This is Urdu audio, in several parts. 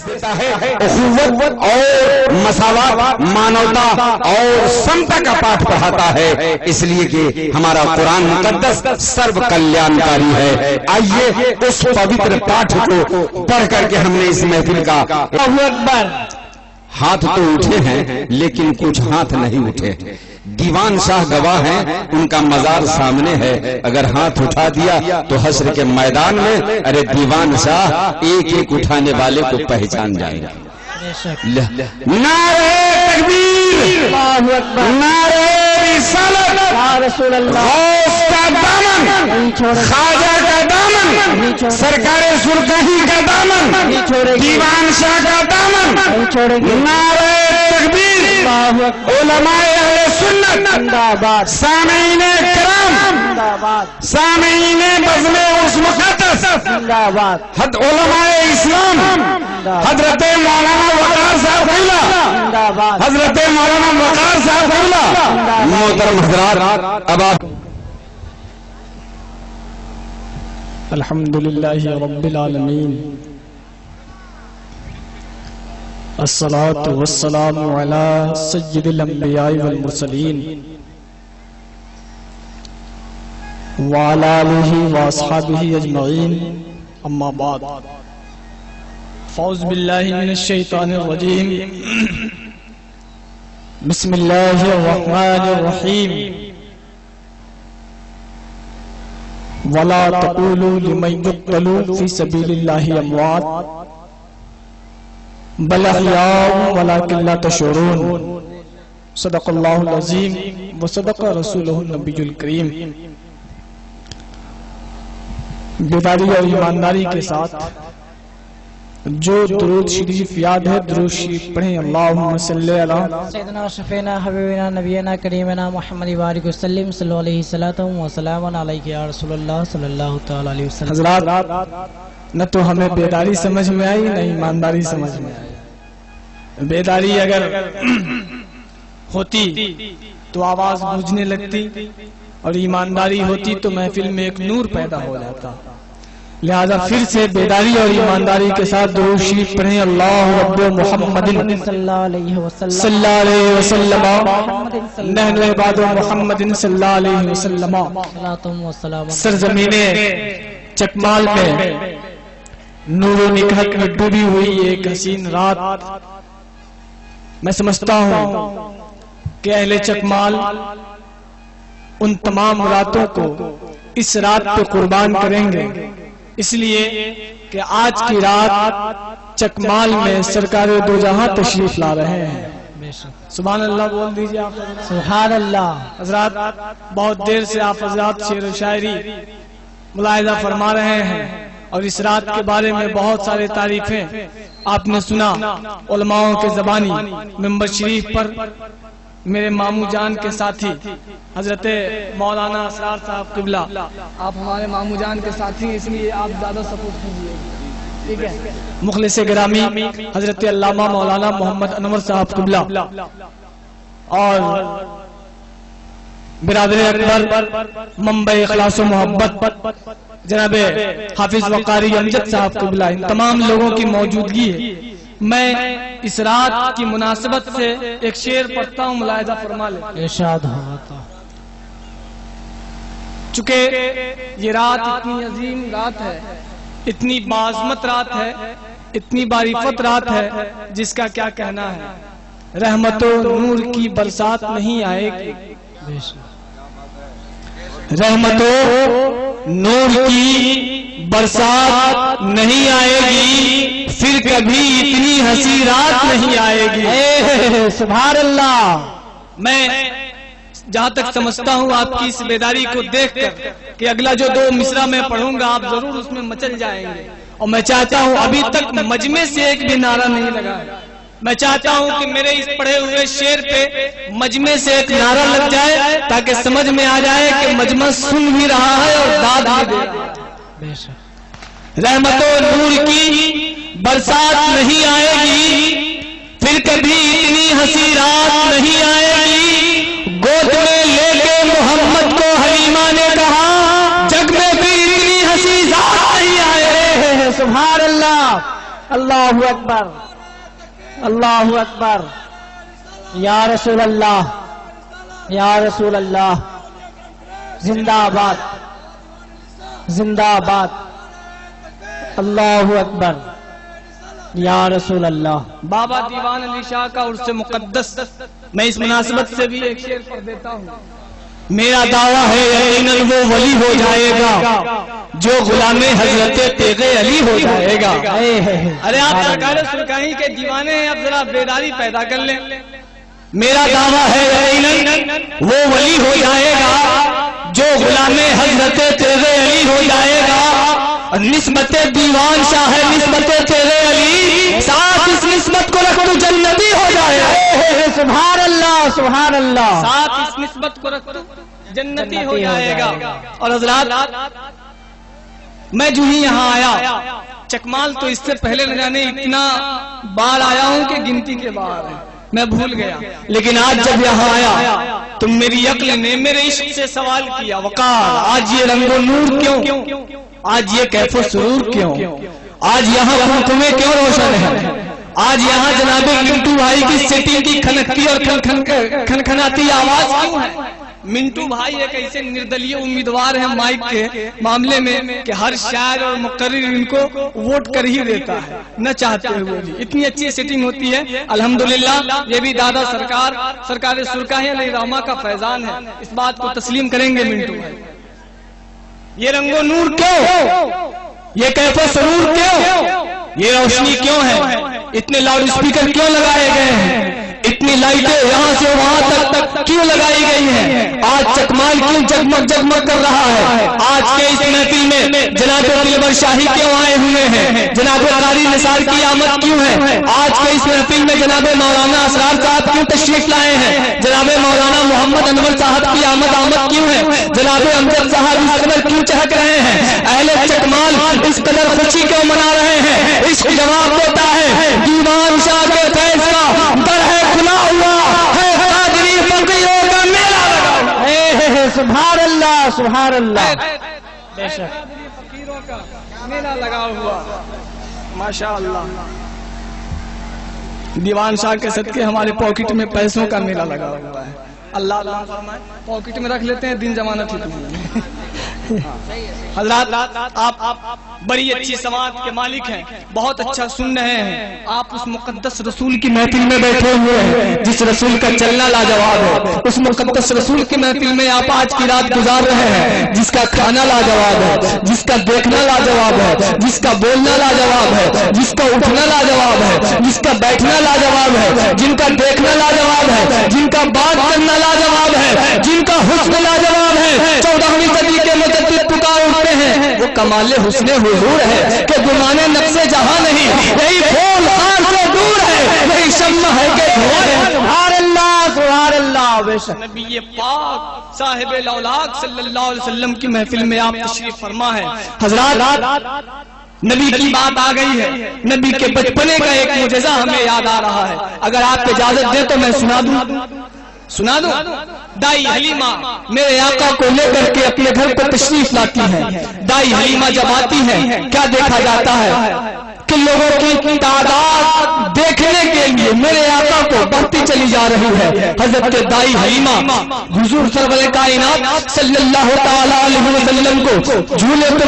دیتا ہے اخوت اور مساوات، مانوتا اور سمتا کا پاٹھ پڑھاتا ہے، اس لیے کہ ہمارا قرآن مقدس سرو کلیانکاری ہے۔ آئیے اس پوتر پاٹھ کو پڑھ کر کے ہم نے اس محفل کا اللہ اکبر۔ ہاتھ تو اٹھے ہیں لیکن کچھ ہاتھ نہیں اٹھے۔ دیوان شاہ گواہ ہیں، ان کا مزار سامنے ہے، اگر ہاتھ اٹھا دیا تو حشر کے میدان میں ارے دیوان شاہ ایک ایک اٹھانے والے کو پہچان جائے گا۔ نعرہ تکبیر، نعرہ رسالت، غوث کا دامن، خواجہ کا دامن، سرکار سلطانی کا دامن، دیوان شاہ کا دامن، نعرہ تکبیر، علماء اہل سنت، سامعین کرام، سامعین بزم عرس مقدس، علماء اسلام، حضرت مولانا وقار صاحب قبلہ، حضرت مولانا وقار صاحب قبلہ، محترم حضرات، اب آپ الحمدللہ رب العالمین، الصلاة والسلام علی سید الانبیاء والمرسلین وعلی آلہ واصحابہ اجمعین، اما بعد، فاعوذ باللہ من الشیطان الرجیم، بسم اللہ الرحمن الرحیم، ولا تقولوا لمن يقتل في سبيل الله اموات بل احیاء ولكن لا تشعرون، صدق اللہ العظیم وصدق رسولہ النبی الکریم۔ بیداری اور ایمانداری کے ساتھ جو درود شریف یاد ہے درود شریف پڑھیں۔ اللہم صلی علی سیدنا شفینا حبیبنا نبینا کریمنا محمد بارک وسلم صلی اللہ علیہ وسلم وسلام علیکہ یا رسول اللہ صلی اللہ تعالی علیہ وسلم۔ حضرات، نہ تو ہمیں بیداری سمجھ میں آئی نہ ایمانداری سمجھ میں آئی۔ بیداری اگر ہوتی تو آواز گونجنے لگتی، اور ایمانداری ہوتی تو محفل میں ایک نور پیدا ہو جاتا۔ لہذا پھر سے بیداری اور ایمانداری کے ساتھ درود شریف پڑھیں۔ اللہ رب محمد صلی اللہ علیہ وسلم، نحن عباد محمد صلی اللہ علیہ وسلم۔ سرزمین چکمال میں نور و نکہت میں ڈوبی ہوئی ایک حسین رات، میں سمجھتا ہوں کہ اہل چکمال ان تمام راتوں کو اس رات پہ قربان کریں گے، اس لیے کہ آج کی رات چکمال میں سرکار دو جہاں تشریف لا رہے ہیں۔ سبحان اللہ بول دیجئے آپ حضرات۔ سبحان اللہ۔ حضرات، بہت دیر سے آپ حضرات شعر و شاعری ملاحظہ فرما رہے ہیں، اور اس رات کے بارے میں بہت سارے تعریفیں آپ نے سنا علماءوں کے زبانی۔ ممبر شریف پر میرے ماموں جان کے ساتھی حضرت مولانا اسرار صاحب قبلہ، آپ ہمارے ماموں جان کے ساتھی ہیں، اس لیے آپ زیادہ سپورٹ کیجیے، ٹھیک ہے۔ مخلص گرامی حضرت علامہ مولانا محمد انور صاحب قبلہ، اور برادر اکبر منبع اخلاص و محبت جناب حافظ وقاری امجد صاحب قبلہ، ان تمام لوگوں کی موجودگی ہے۔ میں اس رات کی مناسبت سے ایک شعر پڑھتا ہوں، ملاحظہ فرما لیں۔ ارشاد ہوتا، چونکہ یہ رات اتنی عظیم رات ہے، اتنی باعظمت رات ہے، اتنی باریفت رات ہے، جس کا کیا کہنا ہے۔ رحمت و نور کی برسات نہیں آئے گی، رحمت و نور کی برسات نہیں آئے گی، پھر کبھی اتنی ہنسی رات نہیں آئے گی۔ سبحان اللہ۔ میں جہاں تک سمجھتا ہوں آپ کی اس بیداری کو دیکھ کر کہ اگلا جو دو مصرع میں پڑھوں گا آپ ضرور اس میں مچل جائیں گے، اور میں چاہتا ہوں ابھی تک مجمع سے ایک بھی نعرہ نہیں لگا ہے۔ میں چاہتا ہوں کہ میرے اس پڑھے ہوئے شعر پہ مجمع سے ایک نعرہ لگ جائے تاکہ سمجھ میں آ جائے کہ مجمع سن بھی رہا ہے اور داد بھی دے رہا ہے۔ رحمت و نور کی برسات نہیں آئے گی، پھر کبھی اتنی ہنسی رات نہیں آئے گی۔ گود میں لے کے محمد کو حلیمہ نے کہا، جگ میں بھی اتنی ہنسی رات نہیں آئے گی۔ سبحان اللہ۔ اللہ اکبر اللہ اکبر یا رسول اللہ یا رسول اللہ زندہ باد زندہ باد اللہ اکبر یا رسول اللہ۔ بابا دیوان علی شاہ کا عرس مقدس میں اس مناسبت سے بھی ایک شعر پڑھ دیتا ہوں۔ میرا دعویٰ ہے یقیناً وہ ولی ہو جائے گا جو غلام حضرت تیغ علی ہو جائے گا۔ ارے آپ سرکار سرکاہی کے دیوانے ہیں، اب ذرا بیداری پیدا کر لیں۔ میرا دعویٰ ہے یقیناً وہ ولی ہو جائے گا جو غلام حضرت تیغ علی ہو جائے گا۔ نسبت دیوان شاہ ہے نسبت تیغ علی، ساتھ اس نسبت کو رکھ تو جنتی ہو جائے گا۔ سبحان اللہ سبحان اللہ، ساتھ اس نسبت کو رکھ تو جنتی ہو جائے گا۔ اور حضرات میں جو ہی یہاں آیا، چکمال تو اس سے پہلے نہ جانے اتنا بار آیا ہوں کہ گنتی کے باہر ہے، میں بھول گیا، لیکن آج جب یہاں آیا تو میری عقل نے میرے عشق سے سوال کیا، وقار آج یہ رنگ و نور کیوں، آج یہ کیف و سرور کیوں، آج یہاں تمہیں کیوں روشن ہے، آج یہاں جناب منٹو بھائی کی سیٹنگ کی کھنکتی اور کھنکھناتی آواز کیوں ہے؟ منٹو بھائی ایک ایسے نردلیہ امیدوار ہیں مائک کے معاملے میں کہ ہر شاعر اور مقرر ان کو ووٹ کر ہی دیتا ہے نہ چاہتے ہوئے بھی، اتنی اچھی سیٹنگ ہوتی ہے الحمدللہ۔ یہ بھی دادا سرکار سرکاہی علیہ رحمہ کا فیضان ہے، اس بات کو تسلیم کریں گے منٹو بھائی۔ یہ رنگ و نور کیوں، یہ کیف و سرور کیوں، یہ روشنی کیوں ہے، اتنے لاؤڈ اسپیکر کیوں لگائے گئے ہیں، اتنی لائٹیں یہاں سے وہاں تک کیوں لگائی گئی ہیں، آج چکمال کیوں جگمگ جگمگ کر رہا ہے، آج کے اس محفل میں جناب دلبر شاہی کیوں آئے ہوئے ہیں، جناب قاری نثار کی آمد کیوں ہے، آج کے اس محفل میں جناب مولانا اسرار صاحب کیوں تشریف لائے ہیں، جناب مولانا محمد انور صاحب کی آمد کیوں ہے، جناب امجد صاحب اس قدر کیوں چہک رہے ہیں، اہل چکمال اس قدر خوشی کیوں منا رہے ہیں؟ عشق جواب دیتا ہے، دیوان شاہ کے فیض کا در ہے کھلا ہوا ہے، قادری فقیروں کا میلہ لگا، سبحان اللہ سبحان اللہ، بے شک فقیروں کا میلہ لگا ہوا، ماشاءاللہ۔ دیوان شاہ کے صدقے ہمارے پاکٹ میں پیسوں کا میلہ لگا ہوا ہے، اللہ اللہ فرمائے پاکٹ میں رکھ لیتے ہیں، دن زمانہ ٹھیک نہیں ہے۔ حضرات آپ بڑی اچھی سماعت کے مالک ہیں، بہت اچھا سن رہے ہیں، آپ اس مقدس رسول کی محفل میں بیٹھے ہوئے ہیں جس رسول کا چلنا لاجواب ہے، اس مقدس رسول کی محفل میں آپ آج کی رات گزار رہے ہیں جس کا کھانا لاجواب ہے، جس کا دیکھنا لاجواب ہے، جس کا بولنا لاجواب ہے، جس کا اٹھنا لاجواب ہے، جس کا بیٹھنا لاجواب ہے، جن کا دیکھنا لاجواب ہے، جن کا بات کرنا لاجواب ہے، جن کا حسن لاجواب ہے، 14ویں صدی کے مجدد پکار اٹھتے ہیں، وہ کمال حسن حضور ہے کہ گمان نفس جہاں نہیں، یہی پھول خار سے دور ہے، یہی شمع ہے کہ دھواں ہے۔ سبحان اللہ سبحان اللہ، بے شک نبی پاک صاحب الاولاق صلی اللہ علیہ وسلم کی محفل میں آپ تشریف فرما ہے۔ حضرات نبی کی بات آ گئی ہے، نبی کے بچپنے کا ایک معجزہ ہمیں یاد آ رہا ہے، اگر آپ اجازت دیں تو میں سنا دوں۔ دائی حلیمہ میرے آقا کو لے کر کے اپنے گھر پر تشریف لاتی ہیں، دائی حلیمہ جب آتی ہے کیا دیکھا جاتا ہے کہ لوگوں کی تعداد دیکھنے کے لیے میرے آقا کو بڑھتی چلی جا رہی ہے۔ حضرت دائی حلیمہ حضور سرور کائنات صلی اللہ تعالی علیہ وسلم کو جھولے پہ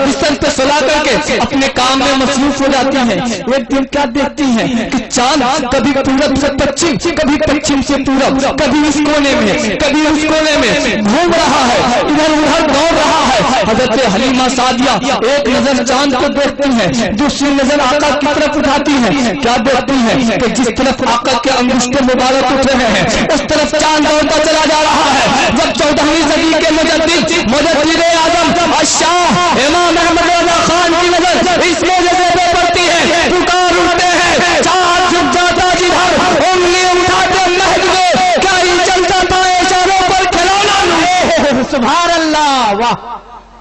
بستر پہ سلا کر کے اپنے کام میں مصروف ہو جاتی ہیں۔ ایک دن کیا دیکھتی ہیں کہ چاند کبھی پورب سے پچھم، کبھی پچھم سے پورب، کبھی اس کونے میں کبھی اس کونے میں گھوم رہا ہے، ادھر ادھر دوڑ رہا ہے۔ حضرت حلیمہ سعدیہ ایک نظر چاند کو دیکھتی ہیں، دوسری نظر آقا کی طرف اٹھاتی ہیں، کیا دیکھتی ہیں کہ جس طرف آقا کے انگشت مبارک اٹھ رہے ہیں اس طرف چاند دوڑتا چلا جا رہا ہے۔ جب 14ویں صدی کے مجدد اعظم الشاہ امام احمد رضا خان کی نظر اس معجزے پہ پڑتی ہے، پکار اٹھتے ہیں، چاند جھک جاتا جدھر، انگلی اٹھاتے مہد میں، کیا یہ چلتا تھا اشاروں پر کھلونا؟ سبحان اللہ، واہ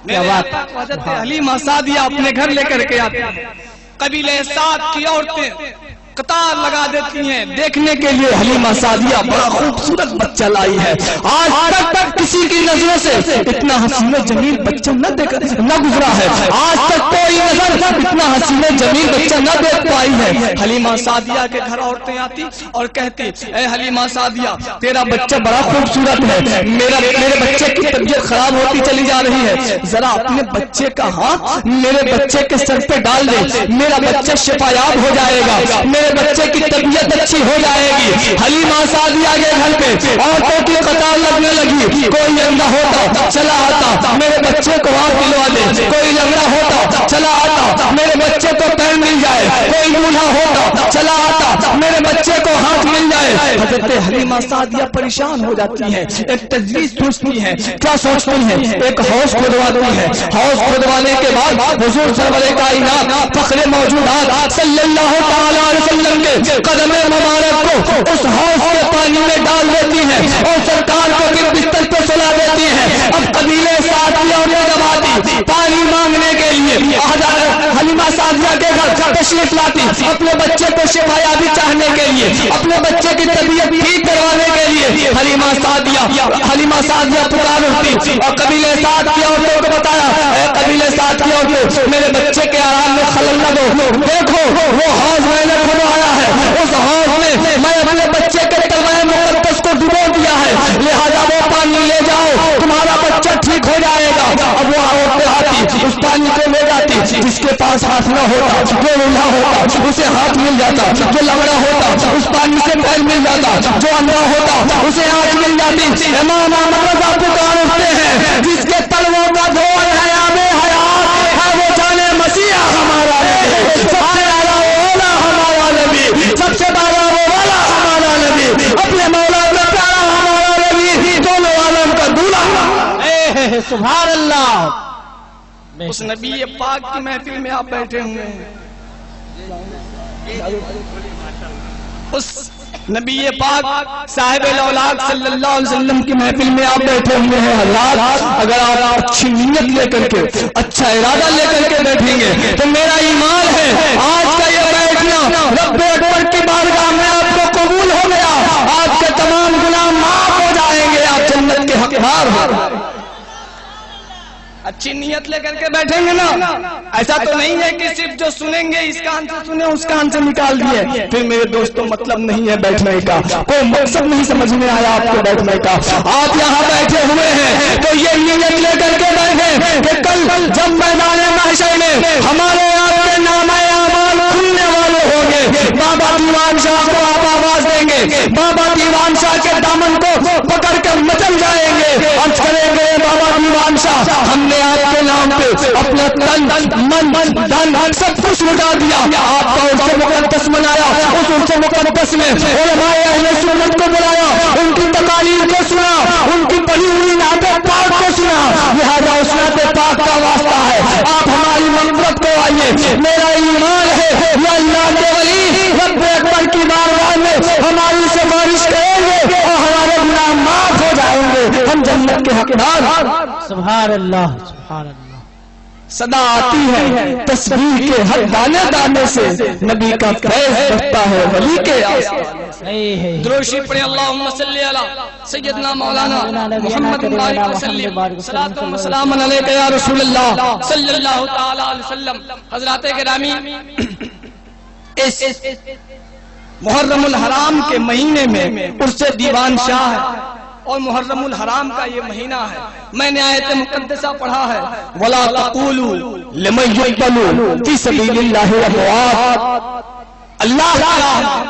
کیا بات۔ حضرت حلیمہ سعدیہ اپنے گھر لے کر کے آتے ہیں، قبیلہ سعد کی عورتیں قطار لگا دیتی ہیں دیکھنے کے لیے حلیمہ سعدیہ بڑا خوبصورت بچہ لائی ہے. آج تک کسی کی نظروں سے اتنا حسین جمیل بچہ نہ گزرا ہے. آج تک کوئی نظر اتنا حسین جمیل بچہ نہ دیکھ پائی ہے. حلیمہ سعدیہ کے گھر عورتیں آتی اور کہتی اے حلیمہ سعدیہ تیرا بچہ بڑا خوبصورت ہے, میرے بچے کی طبیعت خراب ہوتی چلی جا رہی ہے, ذرا اپنے بچے کا ہاتھ میرے بچے کے سر پہ ڈال دے, میرا بچہ شفایاب ہو جائے گا, میرے بچے کی طبیعت اچھی ہو جائے گی. حلیمہ سعدیہ کے گھر پہ عورتوں کی قطار لگنے لگی. کوئی اندھا ہوتا چلا آتا میرے بچے کو ہاتھ دلوا دے, کوئی لنگڑا ہوتا چلا آتا میرے بچے کو پیر مل جائے, کوئی بوڑھا ہوتا چلا آتا میرے بچے کو ہاتھ مل جائے. حضرت حلیمہ سعدیہ پریشان ہو جاتی ہے, ایک تجویز سوچتی ہے. کیا سوچتی ہے؟ ایک حوض کھودواتی ہے. حوض کھودوانے کے بعد حضور سرور کائنات فخر موجودات صلی اللہ تعالی علیہ وسلم کے قدم مبارک کو اس حوض کے پانی میں ڈال دیتی ہے اور سرکار کو پھر بستر پہ سلا دیتی ہے. اب قبیلے سعدیہ اور جماعتی پانی مانگنے کے لیے حلیمہ سعدیہ کے گھر تشریف لاتی, اپنے بچے کو شفایابی چاہنے کے لیے, اپنے بچے کی طبیعت ٹھیک کروانے کے لیے. حلیمہ سعدیہ پکار اٹھتی اور قبیلے سعد کی عورتوں کو بتایا اے قبیلے سعد کی عورتوں میرے بچے کے آرام میں خلل نہ دو. دیکھو وہ حوض میں نے کھودوایا ہے, اس حوض میں اپنے بچے کے تلوائے مقدس کو ڈبو دیا ہے, لہذا وہ پانی لے جاؤ تمہارا بچہ ٹھیک ہو جائے گا. اب وہ عورتیں آتی اس پانی کو لے جاتی, جس کے پاس ہاتھ نہ ہوتا جو بوڑھا ہوتا اسے ہاتھ مل جاتا, جو لنگڑا ہوتا اس پانی سے پیر مل جاتا, جو اندھا ہوتا اسے آنکھ مل جاتی. امام احمد رضا پکار اٹھتے ہیں جس کے تلووں کا دھول ہے آب حیات ہے وہ جانے مسیح ہمارا نبی, سب سے اعلیٰ وہ والا ہمارا نبی, سب سے بڑا وہ والا ہمارا نبی, اپنے مولا کا پیارا ہمارا نبی, دونوں عالم کا دولہا. سبحان اللہ. اس نبی پاک کی محفل میں آپ بیٹھے ہوئے ہیں, اس نبی پاک صاحب الاولاق صلی اللہ علیہ وسلم کی محفل میں آپ بیٹھے ہوئے ہیں. حضرات اگر آپ اچھی نیت لے کر کے اچھا ارادہ لے کر کے بیٹھیں گے تو میرا ایمان ہے آج کا یہ بیٹھنا رب اکبر کی بارگاہ میں آپ کو قبول ہو گیا, آپ کے تمام گناہ معاف ہو جائیں گے, آپ جنت کے حقدار ہو. اچھی نیت لے کر کے بیٹھیں گے نا, ایسا تو نہیں ہے کہ صرف جو سنیں گے اس کان سے سنیں اس کان سے نکال دیے. پھر میرے دوستوں مطلب نہیں ہے بیٹھنے کا, کوئی مقصد نہیں سمجھ میں آیا آپ کو بیٹھنے کا. آپ یہاں بیٹھے ہوئے ہیں تو یہ نیت لے کر کے بیٹھے کہ کل جب میدان محشر میں ہمارے آپ کے نامہ اعمال کھلنے والے ہوں گے, بابا دیوان شاہ کو آپ آواز دیں گے, بابا دیوان شاہ کے دامن کو پکڑ کر مچل جائیں گے, عرض کریں گے بابا دیوان شاہ ہم نے آپ کے نام پہ اپنا تن من دھن سب کچھ لٹا دیا, آپ کا عرص مقدس منایا, اس عرص مقدس میں علماء اہل سنت کو بلایا, ان کی تقاریر کو سنا, ان کی پڑھی ہوئی نعت پاک کو سنا, لہذا اس نعت پاک کا واسطہ ہے آپ ہماری مغفرت کو آئیے. میرا ایمان ہے یہ اللہ کے ولی رب اکبر کی بارگاہ میں ہماری سفارش کریں گے اور ہمارے گناہ معاف ہو جائیں گے, ہم جنت کے حقدار. سبحان اللہ سبحان اللہ. صدا آتی ہے تسبیح کے ہر دانے دانے سے, نبی کا فیض بڑھتا ہے ولی کے آسان. دروشی پڑھیں اللہم صلی علی سیدنا مولانا محمد بارک وسلم, صلاۃ و سلام علیک یا رسول اللہ صلی اللہ تعالی علیہ وسلم. حضرات گرامی, اس محرم الحرام کے مہینے میں عرس دیوان شاہ ہے اور محرم الحرام کا یہ مہینہ ہے. میں نے آیت مقدسہ پڑھا ہے وَلَا تَقُولُوا لِمَنْ يُقْتَلُ فِي سَبِيلِ اللَّهِ أَمْوَاتٌ, اللہ کی راہ میں,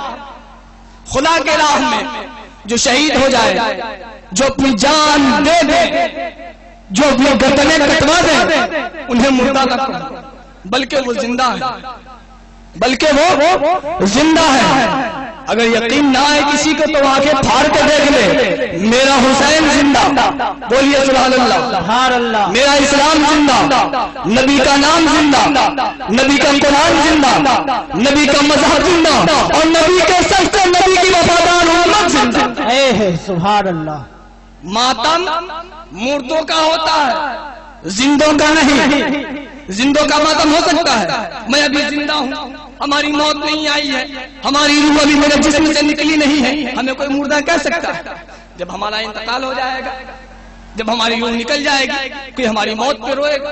خدا کے راہ میں جو شہید ہو جائے, جو اپنی جان دے دے, جو اپنے گردنیں کٹوا دے, انہیں مردہ نہ کہو بلکہ وہ زندہ ہے, بلکہ وہ زندہ ہے. اگر یقین نہ آئے کسی کو تو آنکھیں پھاڑ کے دیکھ لے, میرا حسین زندہ, بولیے سبحان اللہ, سبحان اللہ. میرا اسلام زندہ, نبی کا نام زندہ, نبی کا قرآن زندہ, نبی کا مذہب زندہ, اور نبی کے سچ سے نبی کی وفادار امت زندہ. سبحان اللہ. ماتم مردوں کا ہوتا ہے, زندوں کا نہیں. زندوں کا ماتم ہو سکتا ہے؟ میں ابھی زندہ ہوں، ہماری موت نہیں آئی ہے، ہماری روح ابھی میرے جسم سے نکلی نہیں ہے، ہمیں کوئی مردہ کہہ سکتا ہے؟ جب ہمارا انتقال ہو جائے گا، جب ہماری روح نکل جائے گی، کوئی ہماری موت پہ روئے گا؟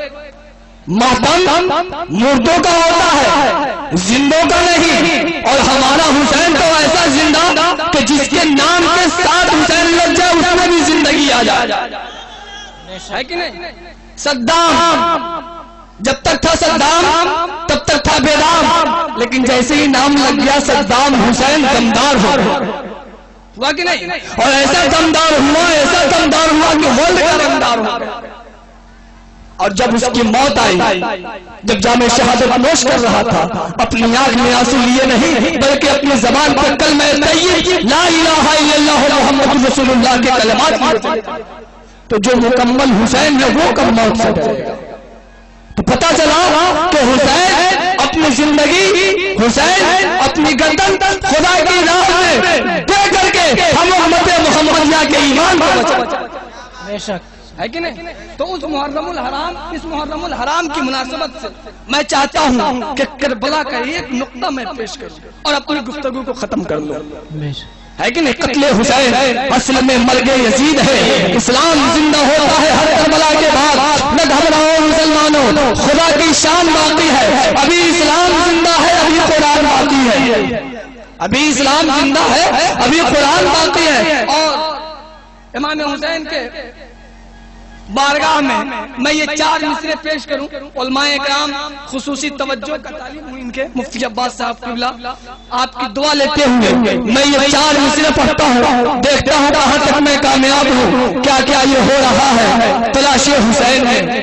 ماتم مردوں کا ہوتا ہے، زندوں کا نہیں۔ اور ہمارا حسین تو ایسا زندہ کہ جس کے نام کے ساتھ حسین لگ جائے اس میں بھی زندگی آ جائے، ہے کہ نہیں؟ صدام جب تک تھا صدام تب تک تھا بے دام، لیکن جیسے ہی نام لگ گیا صدام حسین دمدار ہو ہوا کہ نہیں؟ اور ایسا دمدار ہوا، ایسا دمدار ہوا کہ ورلڈ کا دمدار ہو گیا۔ اور جب اس کی موت آئی، جب جام شہادت نوش کر رہا تھا، اپنی آنکھ میں آنسو لیے نہیں بلکہ اپنی زبان پر کلمہ طیب لا الہ الا اللہ محمد رسول اللہ کے کلمات لیے، تو جو مکمل حسین ہے وہ کم موت سے ڈرے گا۔ تو پتہ چلا کہ حسین اپنی زندگی، حسین اپنی گردن خدا کی راہ میں دے کر کے ہم امت محمدیہ کے ایمان کو بچا، بے شک، ہے کہ نہیں؟ تو اس محرم الحرام کی مناسبت سے میں چاہتا ہوں کہ کربلا کا ایک نقطہ میں پیش کروں اور اپنی گفتگو کو ختم کر لوں، بے شک، ہے کہ نہیں؟ قتل حسین اصل میں مرگ یزید ہے، اسلام زندہ ہوتا ہے ہر کربلا کے بعد۔ نہ گھبراؤ مسلمانوں، خدا کی شان باقی ہے، ابھی اسلام زندہ ہے، ابھی قرآن باقی ہے، ابھی اسلام زندہ ہے، ابھی قرآن باقی ہے۔ اور امام حسین کے بارگاہ میں یہ 4 مصرے پیش کروں، علماء کرام خصوصی توجہ کا طالب ہوں، ان کے مفتی عباس صاحب قبلہ آپ کی دعا لیتے ہوئے میں یہ 4 مصرے پڑھتا ہوں، دیکھتا ہوں کہاں تک میں کامیاب ہوں۔ کیا کیا یہ ہو رہا ہے تلاش حسین میں،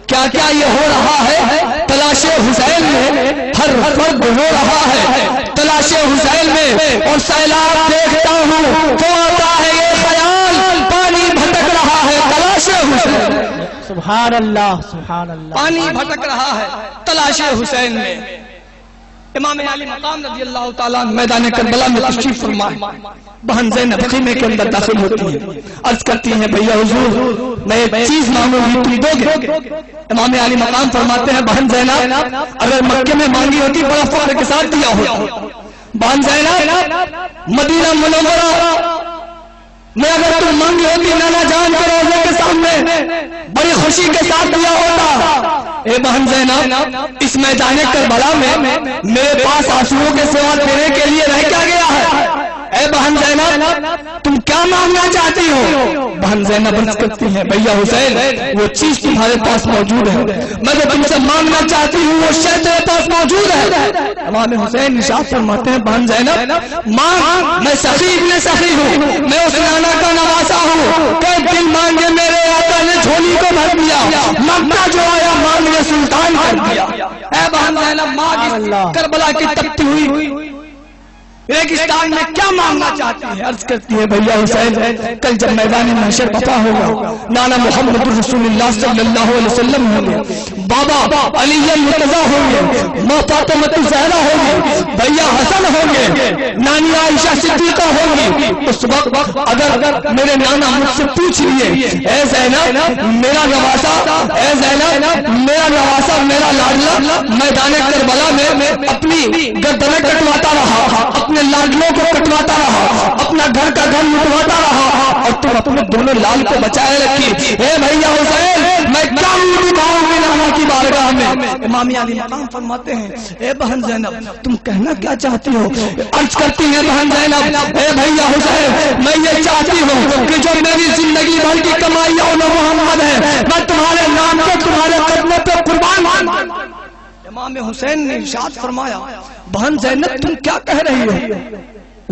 کیا کیا یہ ہو رہا ہے تلاش حسین میں، ہر فرد ہو رہا ہے تلاش حسین میں، اور سیلاب دیکھتا ہوں تو آتا ہے یہ خیال، پانی بھٹک رہا ہے تلاش حسین، سبحان اللہ، سبحان اللہ، پانی بھٹک رہا ہے تلاش حسین میں۔ امام علی مقام رضی اللہ تعالیٰ میدان کربلا میں تشریف فرما ہے، بہن زینب خیمے کے اندر داخل ہوتی ہے، عرض کرتی ہیں بھیا حضور میں ایک چیز مانگوں گی تم دو گے؟ امام علی مقام فرماتے ہیں بہن زینب اگر مکے میں مانگی ہوتی بڑا فخر کے ساتھ دیا ہوتا، بہن زینب مدینہ منورہ میں اگر تم مانگی ہوتی نانا جان کے روزے کے سامنے بڑی خوشی کے ساتھ دیا ہوتا۔ اے بہن زینب اس میدان کربلا میں میرے پاس آنسوؤں کے سوا دینے کے لیے رہ کیا گیا ہے؟ اے بہن زینب تم کیا مانگنا چاہتی ہو؟ بہن زینب عرض کرتی ہیں بھیا حسین وہ چیز تمہارے پاس موجود ہے، میں جو تم سے مانگنا چاہتی ہوں وہ شے تیرے پاس موجود ہے۔ امام حسین نشاط فرماتے ہیں بہن زینب مانگ، میں سخی ابن سخی ہوں، میں اس نانا کا نواسا ہوں کہ دل مانگے میرے آقا نے جھولی کو بھر دیا، مکہ جو آیا مانگے سلطان کر دیا۔ اے بہن زینب مانگ کربلا کی تپتی ہوئی ریگستان میں کیا مانگنا چاہتی ہے؟ عرض کرتی ہے بھیا حسین کل جب میدان محشر بپا ہوگا نانا محمد رسول اللہ صلی اللہ علیہ وسلم ہوں گے، بابا علی مرتضیٰ ہوں گے، ماں فاطمہ زہرا ہوں گے، بھیا حسن ہوں گے، نانی عائشہ صدیقہ ہوں گی، اس وقت اگر میرے نانا مجھ سے پوچھ لیے اے زینب میرا نواسا، اے زینب میرا نواسا میرا لاڈلا میدان کربلا میں اپنی گردنیں کٹواتا رہا، اپنے لاڈلوں کو کٹواتا رہا، اپنا گھر کا گھر لٹواتا رہا، اور تم اپنے دونوں لال کو بچائے رکھی، اے بھیا حسین میں کیا دکھاؤں گی نانا کی بارگاہ میں؟ امام علی مقام فرماتے ہیں اے بہن زینب تم کہنا کیا چاہتی ہو؟ عرض کرتی ہے بہن زینب اے بھیا حسین میں یہ چاہتی ہوں کہ جو میری زندگی بھر کی کمائی اول محمد ہے میں تمہارے نام کو تمہارے قدموں پہ قربان۔ امام حسین نے ارشاد فرمایا بہن زینب تم کیا کہہ رہی ہو؟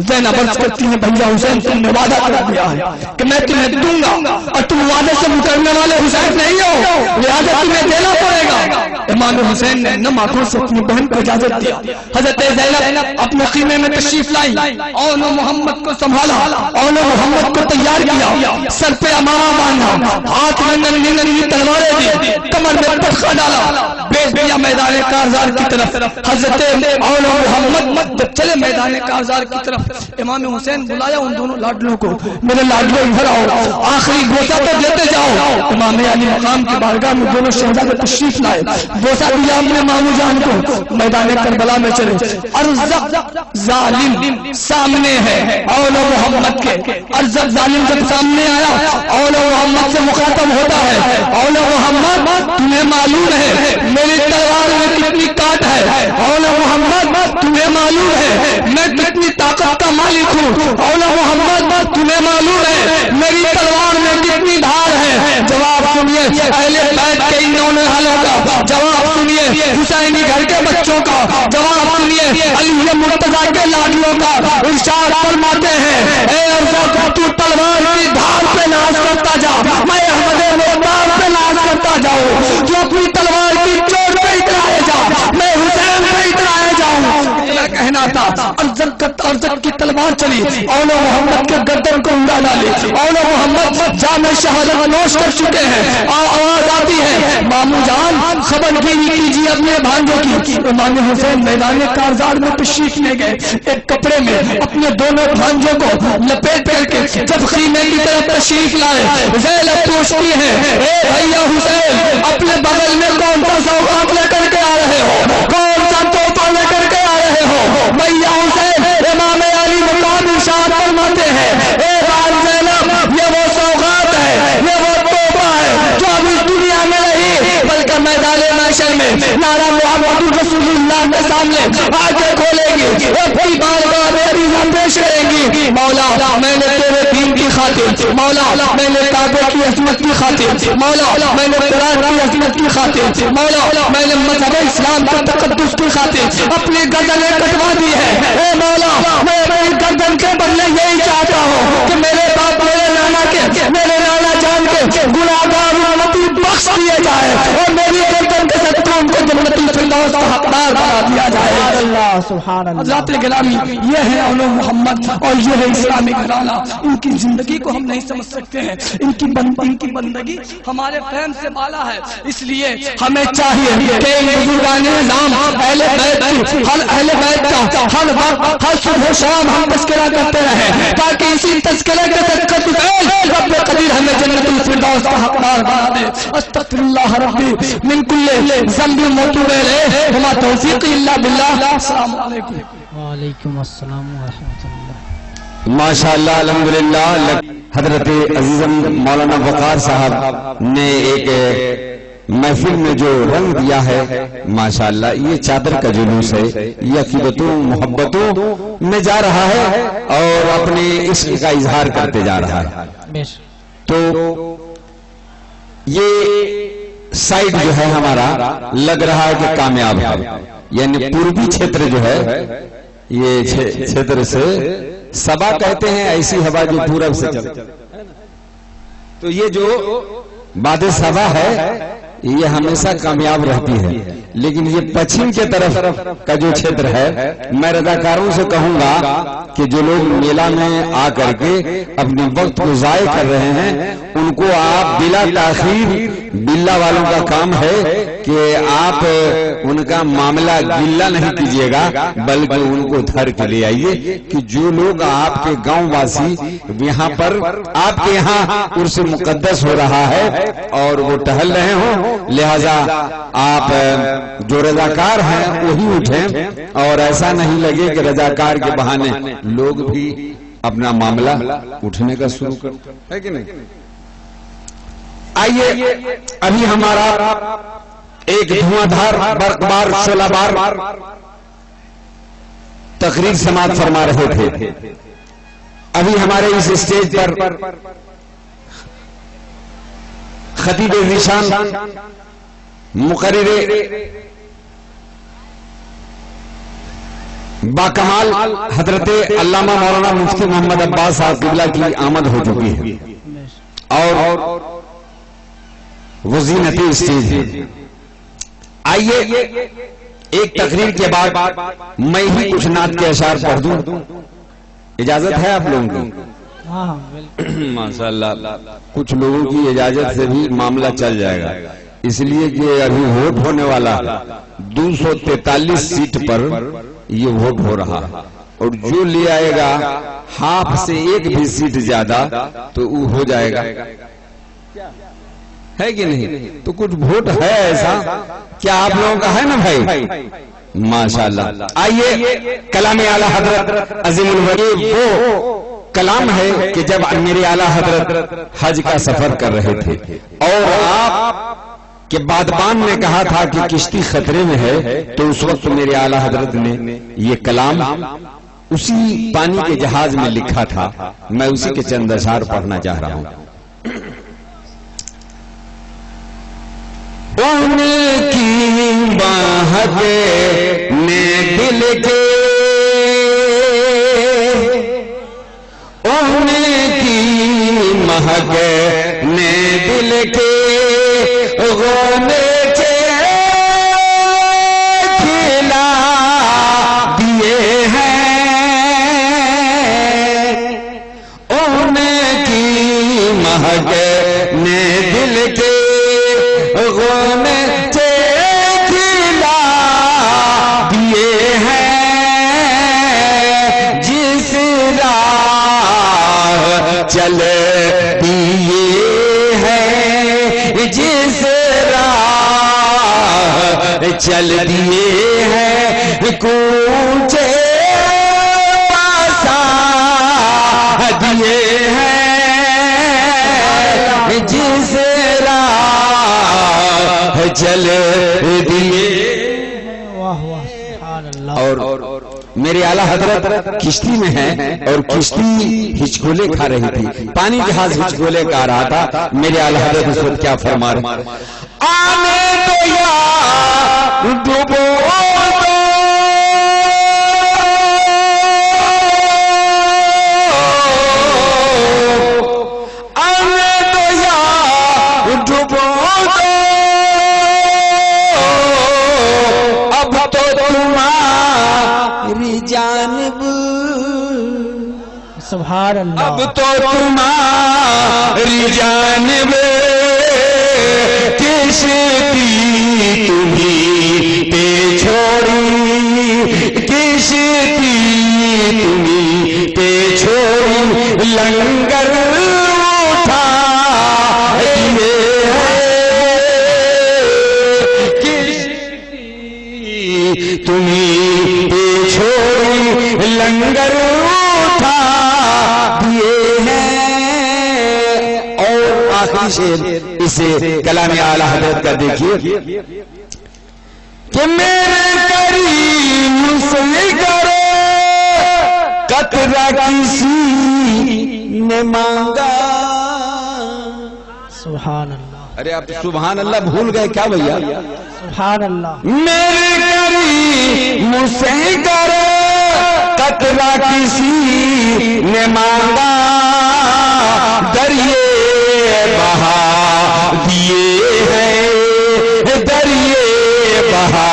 زینب عرض کرتی ہیں بھیا حسین تم نے وعدہ کر دیا ہے کہ میں تمہیں دوں گا اور تم وعدے سے مکرنے والے حسین نہیں ہو، لہذا تمہیں دینا پڑے گا۔ امام حسین نے نم آنکھوں سے اپنی بہن کو اجازت دیا، حضرت زینب اپنے خیمے میں تشریف لائی، اور محمد کو سنبھالا، اور محمد کو تیار کیا، سر پہ امامہ باندھا، ہاتھ میں ننھی ننھی تلواریں دی، کمر میں پٹخا ڈالا، بھیج دیا میدان کارزار کی طرف۔ حضرت اور محمد جب چلے میدان کارزار کی طرف امام حسین بلایا ان دونوں لاڈلوں کو، میرے لاڈلوں ادھر آؤ، آخری بوسہ تو دیتے جاؤ۔ امام علی مقام کی بارگاہ میں دونوں شہزادے تشریف لائے، بوسہ دیا اپنے مامو جان کو، میدان کربلا میں چلے۔ ارزق ظالم سامنے ہے اول محمد کے، ارزق ظالم جب سامنے آیا اول محمد سے مخاطب ہوتا ہے، اول محمد تمہیں معلوم ہے میری تلوار میں کتنی کاٹ ہے، اول محمد تمہیں معلوم ہے میں کتنی طاقت کا مالک ہوں، اول محمد تمہیں معلوم ہے میری تلوار میں کتنی دھار ہے۔ جواب سنیے اہل بیت کے ان دونوں حالوں کا، جواب سنیے حسینی گھر کے بچوں کا، جواب سنیے علی مرتضیٰ کے لاڈلوں کا۔ ارشاد فرماتے ہیں اے ارزق تو تلوار کی دھار پہ ناز کرتا جا، میں احمد مختار پہ ناز کرتا جاؤں، جو اپنی تلوار کی چوٹ پہ اترائے جا، میں حسین پہ اترائے جاؤں۔ اتنا کہنا تھا، ارزق کی تلوار چلی، اول محمد کے گردن کو اڑا ڈالی، اول محمد جام شہادت نوش کر چکے ہیں۔ آواز آتی ہے مامو جان خبر گیری کیجیے اپنے بھانجوں کی۔ امام حسین میدان کارزار میں تشریف لے گئے، ایک کپڑے میں اپنے دونوں بھانجوں کو لپیٹ کر کے جب خیمے کی طرف تشریف لائے، زینب پوچھتی ہے اے بھیا حسین اپنے بغل میں کون سا سوغات لے کر کے آ رہے ہو، کون سا تحفہ لے کر کے آ رہے ہو؟ بھیا حسین امام علی مقام ارشاد فرماتے ہیں اے بال زینب یہ وہ سوغات ہے، یہ وہ تحفہ ہے جو اب اس دنیا میں نہیں بلکہ میدان محشر میں نعرہ محمد رسول اللہ کے سامنے آگے کھولے گی، اپنی بارگاہ میں عریضہ پیش کریں گی۔ مولا میں نے تیرے دین کی خاطر، مولا میں نے کعبے کی عظمت کی خاطر، مولا میں نے قرآن کی عظمت کی خاطر، مولا میں نے مذہب اسلام کے تقدس کی خاطر اپنی گردنیں کٹوا دی ہے۔ اے مولا میں اپنی گردن کے بدلے یہی چاہتا ہوں کہ میرے باپ میرے نانا جان کے گناہگار امتی بخش دیے جائے اور میری گردن کے صدقہ ان کو جنت الفردوس کا حقدار بنا دیا جائے۔ سبحان اللہ۔ حضرات گرامی یہ ہے اول محمد اور یہ ہے اسلامی گھرانہ۔ ان کی زندگی کو ہم نہیں سمجھ سکتے ہیں، ان کی بندگی ہمارے فہم سے بالا ہے، اس لیے ہمیں چاہیے کہ ان بزرگان نام اہل بیت کا ہر وقت ہر صبح و شام ہم تذکرہ کرتے رہیں تاکہ اسی تذکرے کے صدقے رب قدیر ہمیں جنت الفردوس کا حقدار بنا دے۔ استغفر اللہ ربی من کل ذنب واتوب الیہ وما توفیقی الا باللہ۔ السلام علیکم۔ وعلیکم السلام ورحمۃ اللہ۔ ماشاءاللہ الحمدللہ۔ حضرت عزیزم مولانا وقار صاحب نے ایک محفل میں جو رنگ دیا ہے ماشاءاللہ، یہ چادر کا جلوس ہے، یہ عقیدتوں محبتوں میں جا رہا ہے اور اپنے عشق کا اظہار کرتے جا رہا ہے۔ تو یہ سائٹ جو ہے ہمارا لگ رہا ہے کہ کامیاب ہے، یعنی پوربی چھیتر جو ہے یہ چھیتر سے سبا کہتے ہیں ایسی ہوا جو پورب سے چلتی، تو یہ جو باد سبا ہے یہ ہمیشہ کامیاب رہتی ہے، لیکن یہ پچھم کے طرف کا جو چھیتر ہے، میں رضاکاروں سے کہوں گا کہ جو لوگ میلہ میں آ کر کے اپنے وقت کو ضائع کر رہے ہیں ان کو آپ بلا تاخیر، بلا والوں کا کام ہے کہ آپ ان کا معاملہ گلا نہیں کیجیے گا بلکہ ان کو دھر کے لے آئیے کہ جو لوگ آپ کے گاؤں واسی یہاں پر آپ کے یہاں عرس مقدس ہو رہا ہے اور وہ ٹہل رہے ہوں، لہذا آپ جو رضاکار ہیں وہی اٹھیں اور ایسا نہیں لگے کہ رضاکار کے بہانے لوگ بھی اپنا معاملہ اٹھنے کا شروع کرتے ہیں کہ نہیں۔ آئیے ابھی ہمارا ایک دھواں دھار برقبار شعلہ بار تقریر سماعت فرما رہے تھے، ابھی ہمارے اس اسٹیج پر خطیب نشان مقرر باکمال حضرت علامہ مولانا مفتی محمد عباس صاحب قبلہ کی آمد ہو چکی ہے اور وہ زینت اسٹیج ہے۔ آئیے ایک تقریر کے بعد میں ہی کچھ نعت کے اشعار پڑھ دوں، اجازت ہے آپ لوگوں کی؟ ماشاءاللہ کچھ لوگوں کی اجازت سے بھی معاملہ چل جائے گا، اس لیے کہ ابھی ووٹ ہونے والا 243 سیٹ پر یہ ووٹ ہو رہا، اور جو لے آئے گا ہاف سے ایک بھی سیٹ زیادہ تو وہ ہو جائے گا، ہے کہ نہیں؟ تو کچھ ووٹ ہے ایسا، کیا آپ لوگوں کا ہے نا بھائی؟ ماشاءاللہ۔ آئیے کلام اعلیٰ حضرت عظیم الولی، وہ کلام ہے کہ جب میرے اعلیٰ حضرت حج کا سفر کر رہے تھے اور آپ کے بادبان نے کہا تھا کہ کشتی خطرے میں ہے، تو اس وقت میرے اعلیٰ حضرت نے یہ کلام اسی پانی کے جہاز میں لکھا تھا، میں اسی کے چند اشعار پڑھنا چاہ رہا ہوں۔ ان کی باہتے نے دل کے، ان کی مہک نے دل کے غونے کے کھلا دیے ہیں، ان کی مہک نے دل کے غونے کے کھلا دیے ہیں، جس راہ چل دیے ہیں، جس راہ چل دیے ہیں، کوچے پاسا دیے ہیں، جس راہ چل دیے۔ واہ واہ سبحان اللہ۔ اور میرے اعلیٰ حضرت کشتی میں ہیں اور کشتی ہچکولے کھا رہی تھی، پانی جہاز ہچکولے کھا رہا تھا۔ میرے اعلیٰ حضرت اس وقت کیا فرما رہے؟ آنے تو یا ڈوبو جانب، سبحان اللہ۔ اب تو تمہاری جانب کشتی تمہیں پہ چھوڑی، کشتی تمہیں پہ چھوڑی، لنگر اٹھا دیے ہیں، کشتی تمہیں پہ چھوڑی، لنگر اٹھا دیے ہیں۔ اور آخری شعر اسے کلام اعلیٰ حضرت کا دیکھیے کہ میرے کریم سے کرو قطرہ کسی نے مانگا۔ سبحان اللہ۔ ارے آپ سبحان اللہ بھول گئے کیا بھیا؟ سبحان اللہ۔ میرے کریم سے کرو قطرہ کسی نے مانگا، دریے بہا دیے ہیں، دریے بہا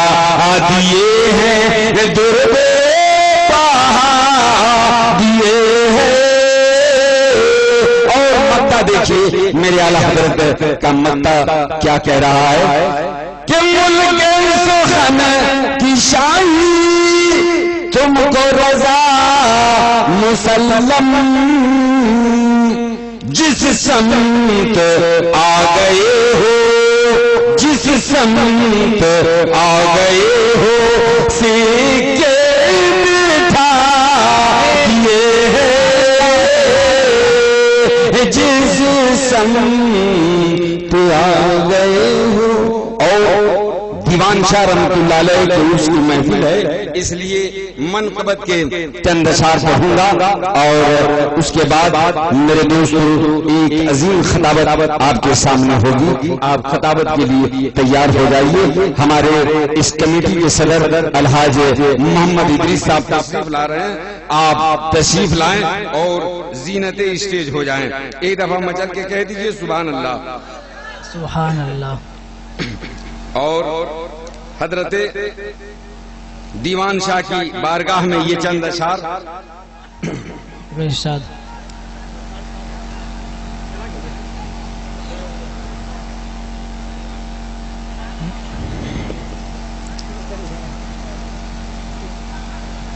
دیے ہیں، دربے بہا دیے ہیں۔ اور مکہ دیکھیے میرے اعلیٰ حضرت کا مکہ کیا کہہ رہا ہے کہ ملک سخن کی شاہی تم کو رضا مسلم، جس سمت آ گئے ہو، جس سمت آ گئے ہو، سکے بٹھا دیے ہیں، جس سمت آ گئے ہو۔ اور دیوان شاہ رحمت اللہ علیہ کے عرس کی محفل ہے، اس لیے منقبت کے چند اشعار پڑھوں گا، اور اس کے بعد میرے دوستو ایک عظیم خطابت آپ کے سامنے ہوگی۔ آپ خطابت کے لیے تیار ہو جائیے۔ ہمارے اس کمیٹی کے صدر الحاج محمد ادریس صاحب تشریف لا رہے ہیں، آپ تشریف لائیں اور زینت اسٹیج ہو جائیں۔ ایک دفعہ مچل کے کہہ دیجئے سبحان اللہ، سبحان اللہ۔ اور حضرت دیوان شاہ کی بارگاہ میں یہ چند اشعار۔ ارشاد۔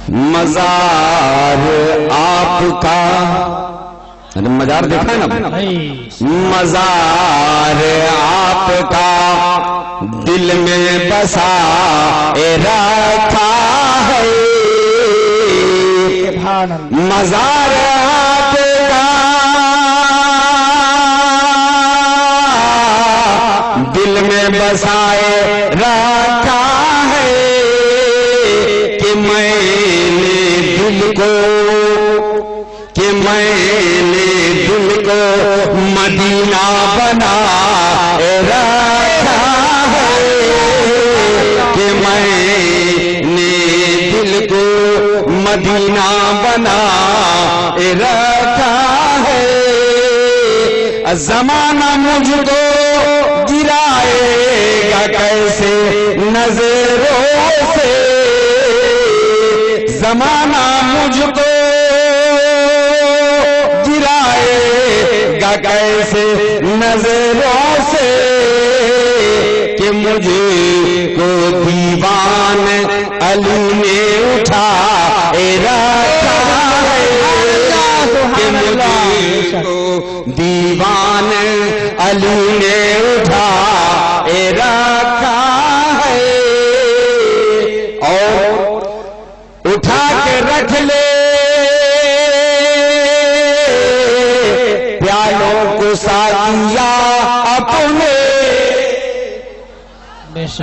مزار آپ کا، مزار دیکھا ہے نا، مزار آپ کا دل میں بسا رکھا ہے، مزار آپ کا دل میں بسائے رکھا ہے کہ میں نے دل کو مدینہ بنا رکھا ہے، کہ میں نے دل کو مدینہ بنا رکھا ہے، زمانہ مجھ کو گرائے گا کیسے نظروں سے، زمانہ مجھ کو کیسے نظروں سے، کہ مجھے کو دیوان علی نے اٹھا رکھا ہے، کہ مجھے کو دیوان علی نے اٹھا رکھا ہے، اور اٹھا کے رکھ لے ساتھیا اپنے،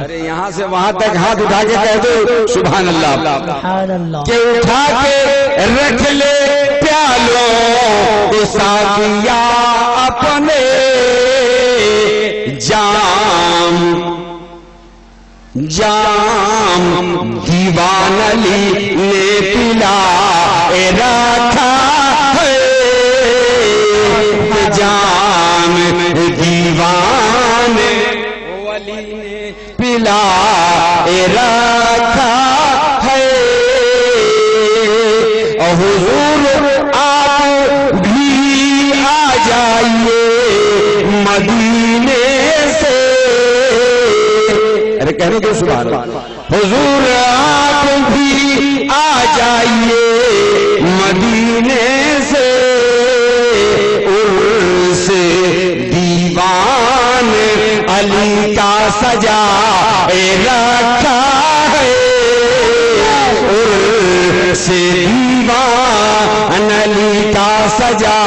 ارے یہاں سے وہاں تک ہاتھ اٹھا کے کہہ دو سبحان اللہ، کہ اٹھا کے رکھ لے پیالوں کو ساتھیا اپنے، جام دیوان علی نے پلا رکھا ہے، جام دیوان علی نے پلا رکھا ہے، حضور آپ بھی آ جائیے مدینے سے، ارے کہنے دو سبحان اللہ، حضور آپ بھی آ جائیے مدینے سے، دیوان علی کا سجا رکھا ہے، سے دیوان علی کا سجا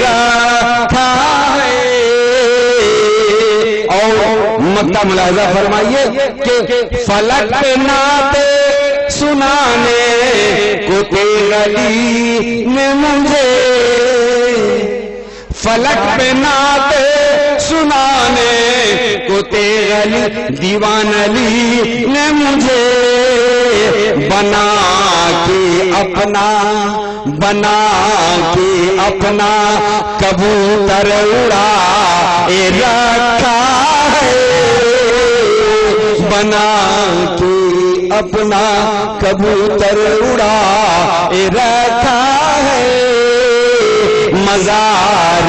رکھا ہے، اور مکہ ملاحظہ فرمائیے کہ فلک پہ نعت سنانے کو تیغ علی نے مجھے، فلک پہ نعت سنانے کو تیغ علی دیوان علی نے مجھے بنا کے اپنا کبوتر اڑا رکھا ہے، بنا کے اپنا کبوتر اڑا رکھا ہے، مزار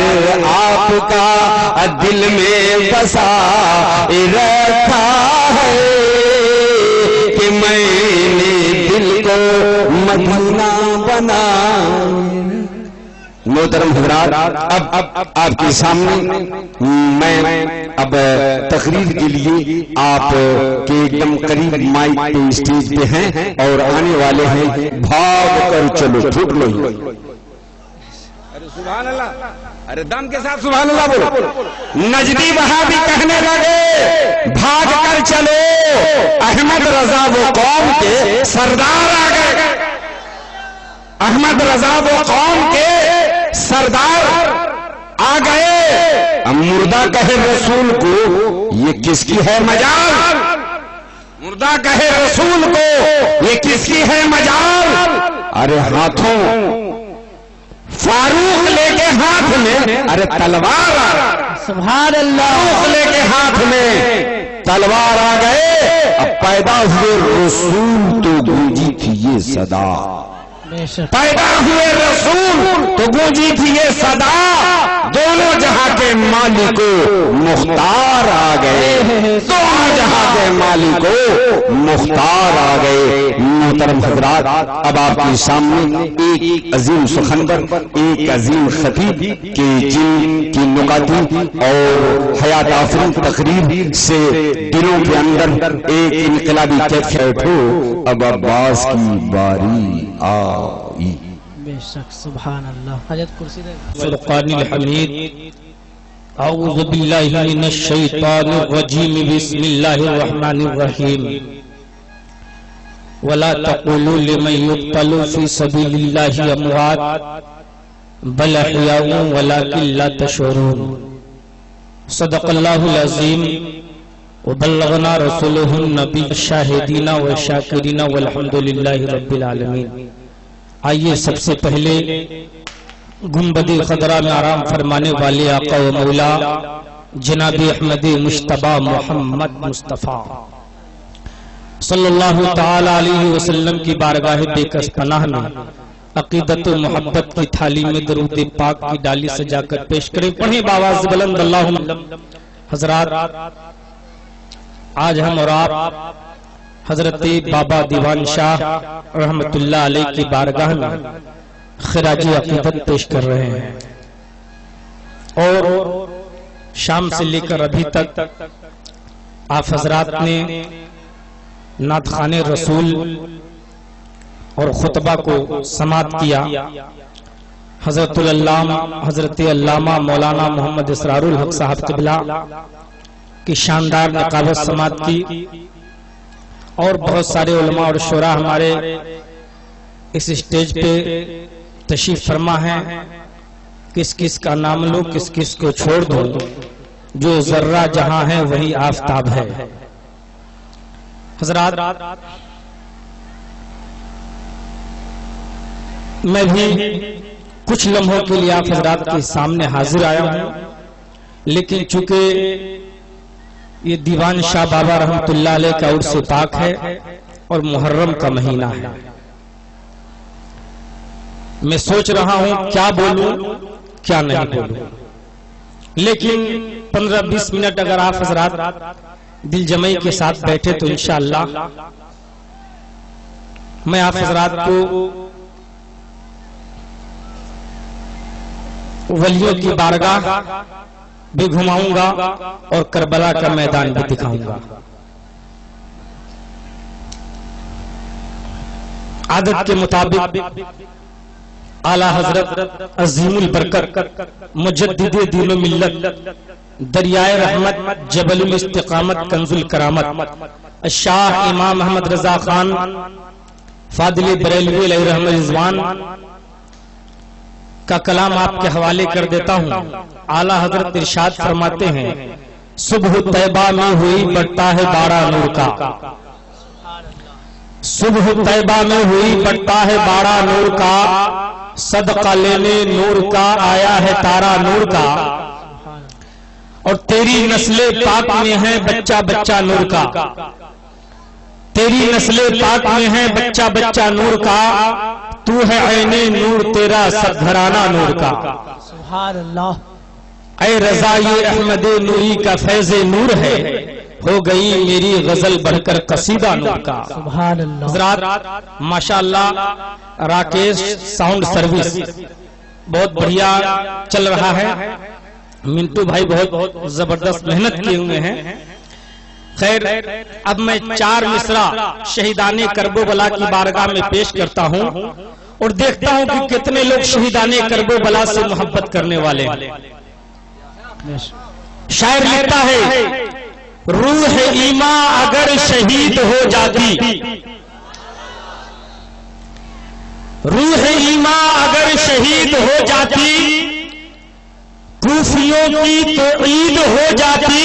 آپ کا دل میں بسا رکھا ہے، کہ میں نے دل کو مدینہ بنا۔ محترم حضرات، اب آپ کے سامنے میں اب تقریر کے لیے آپ کے ایک دم قریب مائک پہ اسٹیج پہ ہیں اور آنے والے ہیں بھاگ کر چلو، ٹھوک لو، سبحان اللہ، ارے دم کے ساتھ سبحان اللہ بولو۔ نجدی وہابی کہنے لگے بھاگ کر چلو، احمد رضا وہ قوم کے سردار آ گئے، احمد رضا وہ قوم کے سردار آ گئے، مردہ کہے رسول کو یہ کس کی ہے مجال، مردہ کہے رسول کو یہ کس کی ہے مجال، ارے ہاتھوں فاروق لے کے ہاتھ میں ارے تلوار آ، سبحان اللہ، فاروق لے کے ہاتھ میں تلوار آ گئے، اب پیدا ہوئے رسول تو گونجی تھی یہ صدا، پیدا ہوئے رسول تو گونجی تھی یہ صدا، دونوں جہاں کے مالک مختار آ گئے، دونوں جہاں کے مالک مختار آ گئے۔ محترم حضرات، اب آپ کے سامنے ایک عظیم سخنور، ایک عظیم خطیب کے جن کی نکاتی اور حیات آفرین تقریر سے دلوں کے اندر ایک انقلابی کیفیت ہو، اب عباس کی باری آئی۔ بے شک سبحان اللہ۔ حضرت کرسی دے فرقان الحمید۔ اعوذ باللہ من الشیطان الرجیم، بسم اللہ الرحمن الرحیم۔ ولا تقولوا لمن يقتل في سبيل الله اموات بل احياء ولكن لا تشعرون۔ صدق اللہ العظیم وبلغنا رسوله النبی الشاہدین والشاکرین والحمد للہ رب العالمین۔ آئیے سب سے پہلے گنبد خضرا میں آرام فرمانے والے آقا و مولا جناب احمد مجتبی محمد مصطفیٰ صلی اللہ تعالی علیہ وسلم کی بارگاہ بے کس پناہ میں عقیدت و محبت کی تھالی میں درود پاک کی ڈالی سجا کر پیش کریں، پڑھیں باواز بلند اللہم۔ حضرات، آج ہم اور آپ حضرت بابا دیوان شاہ رحمت اللہ علیہ کی بارگاہ میں خراج عقیدت پیش کر رہے ہیں، اور شام سے لے کر ابھی تک آپ حضرات نے نعت خوان رسول اور خطبہ کو سماعت کیا۔ حضرت علامہ مولانا محمد اسرار الحق صاحب قبلہ کی شاندار نقابت سماعت کی، اور بہت سارے علماء اور شعراء ہمارے اس اسٹیج پہ تشریف فرما ہے۔ کس کس کا نام لو، کس کس کو چھوڑ دو، جو ذرہ جہاں ہے وہی آفتاب ہے۔ حضرات، میں بھی کچھ لمحوں کے لیے آپ حضرات کے سامنے حاضر آیا ہوں، لیکن چونکہ یہ دیوان شاہ بابا رحمت اللہ علیہ کا عرس پاک ہے اور محرم کا مہینہ ہے، میں سوچ رہا ہوں کیا بولوں کیا نہیں بولوں، لیکن 15-20 منٹ اگر آپ حضرات دل جمعی کے ساتھ بیٹھے تو انشاءاللہ میں آپ حضرات کو ولیوں کی بارگاہ بھی گھماؤں گا اور کربلا کا میدان بھی دکھاؤں گا۔ عادت کے مطابق اعلیٰ حضرت عظیم البرکت مجدد دین و ملت دریائے رحمت جبل الاستقامت کنز الکرامت شاہ امام محمد رضا خان فاضل بریلوی علیہ رحمت رضوان کا کلام آپ کے حوالے کر دیتا ہوں۔ اعلیٰ حضرت ارشاد فرماتے ہیں، صبح طیبہ میں ہوئی بڑھتا ہے بارہ نور کا، صبح طیبہ میں ہوئی بڑھتا ہے بارہ نور کا، صدقہ لینے نور کا آیا ہے تارا نور کا، اور تیری نسل پاک میں ہے بچہ بچہ نور کا، تیری نسل پاک میں ہے بچہ بچہ نور کا، تو ہے عین نور تیرا سب گھرانہ نور کا۔ سبحان اللہ۔ اے رضا یہ احمد نوری کا فیض نور ہے، ہو گئی میری غزل بڑھ کر قصیدہ نور کا۔ سبحان اللہ۔ حضرات ماشاءاللہ راکیش ساؤنڈ سروس بہت بڑھیا چل رہا ہے، منٹو بھائی بہت زبردست محنت کیے ہوئے ہیں۔ خیر، اب میں 4 مصرع شہیدان کرب و بلا کی بارگاہ میں پیش کرتا ہوں اور دیکھتا ہوں کہ کتنے لوگ شہیدان کرب و بلا سے محبت کرنے والے ہیں۔ شاعر لکھتا ہے، روح ایمان اگر شہید ہو جاتی، روح ایمان اگر شہید ہو جاتی، کوفیوں کی تو عید ہو جاتی،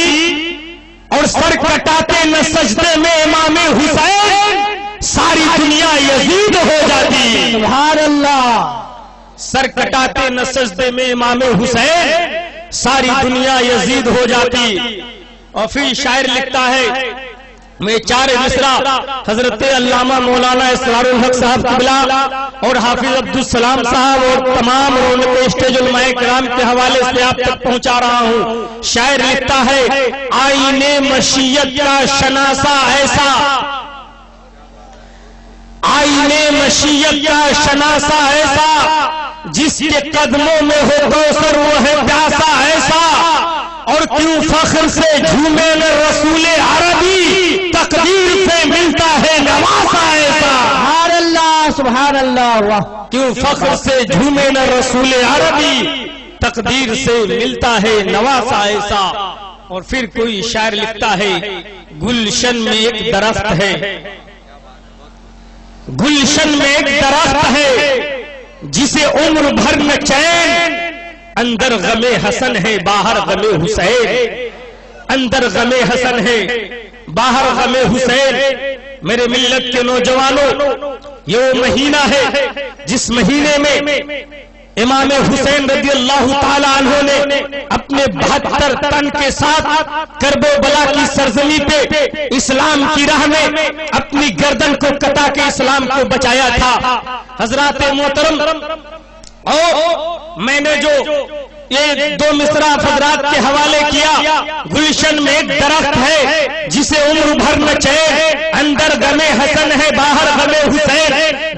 اور سر کٹاتے نہ سجدے میں امام حسین، ساری دنیا یزید ہو جاتی۔ سبحان اللہ۔ سر کٹاتے نہ سجدے میں امام حسین، ساری دنیا یزید ہو جاتی۔ اور پھر شاعر لکھتا ہے، میں 4 مصرع حضرت علامہ مولانا اسرار الحق صاحب قبلہ اور حافظ عبدالسلام صاحب اور تمام رونق اسٹیج علماء کرام کے حوالے سے آپ تک پہنچا رہا ہوں۔ شاعر لکھتا ہے، آئینے مشیت کا شناسا ایسا، آئینے مشیت کا شناسا ایسا، جس کے قدموں میں ہو کوثر وہ ہے پیاسا ایسا، اور کیوں فخر سے جھومے نہ رسول عربی، تقدیر سے ملتا ہے نواسا ایسا۔ سبحان اللہ سبحان اللہ، واہ! کیوں فخر سے جھومے نہ رسول عربی، تقدیر سے ملتا ہے نواسا ایسا۔ اور پھر کوئی شاعر لکھتا ہے، گلشن میں ایک درخت ہے، گلشن میں ایک درخت ہے، جسے عمر بھر نہ چین، اندر غم حسن ہے باہر غم حسین، اندر غم حسن ہے باہر غم حسین۔ میرے ملت کے نوجوانوں، یہ وہ مہینہ ہے جس مہینے میں امام حسین رضی اللہ تعالی عنہ نے اپنے 72 تن کے ساتھ کرب و بلا کی سرزمین پہ اسلام کی راہ میں اپنی گردن کو کٹا کے اسلام کو بچایا تھا۔ حضرات محترم، اور میں نے جو یہ 2 مصرع حضرات کے حوالے کیا، گلشن میں ایک درخت ہے جسے عمر بھر نہ چین، اندر غم حسن ہے باہر غم حسین۔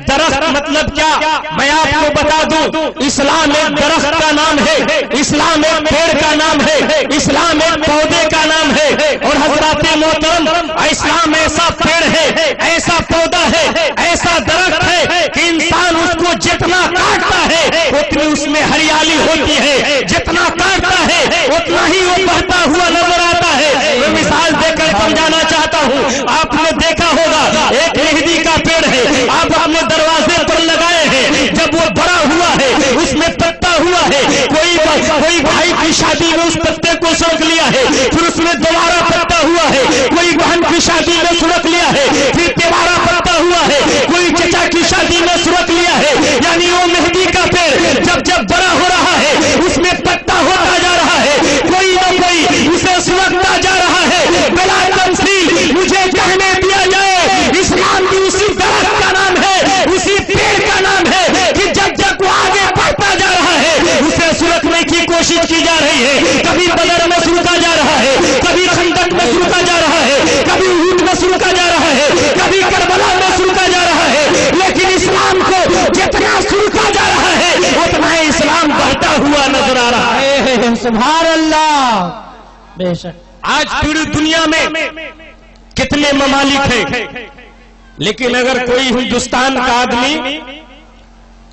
درخت مطلب کیا؟ میں آپ کو بتا دوں، اسلام ایک درخت کا نام ہے، اسلام ایک پیڑ کا نام ہے، اسلام ایک پودے کا نام ہے۔ اور حضرات محترم، اسلام ایسا پیڑ ہے، ایسا پودا ہے، ایسا درخت ہے کہ انسان اس کو جتنا کاٹتا ہے اتنی اس میں ہریالی ہوتی ہے، جتنا کاٹتا ہے اتنا ہی وہ بڑھتا ہوا نظر آتا ہے۔ میں مثال دے کر سمجھانا چاہتا ہوں، آپ نے دیکھا ہوگا ایک مہندی کا پیڑ ہے، آپ اپنے دروازے پر لگائے ہیں، جب وہ بڑا ہوا ہے اس میں پتا ہوا ہے، کوئی بھائی کی شادی میں اس پتے کو سڑک لیا ہے، پھر اس میں دوبارہ پتا ہوا ہے، کوئی بہن کی شادی میں سڑک لیا ہے، پھر دوبارہ پتا ہوا ہے، کوئی چچا کی شادی میں سڑک لیا ہے۔ یعنی وہ مہندی کا پیڑ جب بڑا ہو رہا ہے اس میں پتا ہوتا جا رہا ہے، کوئی نہ کوئی اسے سڑکتا جا رہا ہے۔ بلا تمثیل مجھے کہنے دیا جائے، اسلام بھی اسی درخت کا نام ہے، اسی پیڑ کا نام ہے کہ جب وہ آگے بڑھتا جا رہا ہے اسے سڑکنے کی کوشش کی جا رہی ہے۔ کبھی بدر میں سڑکا جا رہا ہے، کبھی خندق میں سڑکا جا رہا ہے، کبھی احد میں سڑکا جا رہا ہے، کبھی کربلا میں سڑکا جا رہا ہے، لیکن اسلام کو جتنا سڑکا جا رہا ہے اتنا ہی اسلام بڑھتا ہوا نظر آ رہا ہے۔ سبحان اللہ، بے شک۔ آج پوری دنیا میں کتنے ممالک ہیں، لیکن اگر کوئی ہندوستان کا آدمی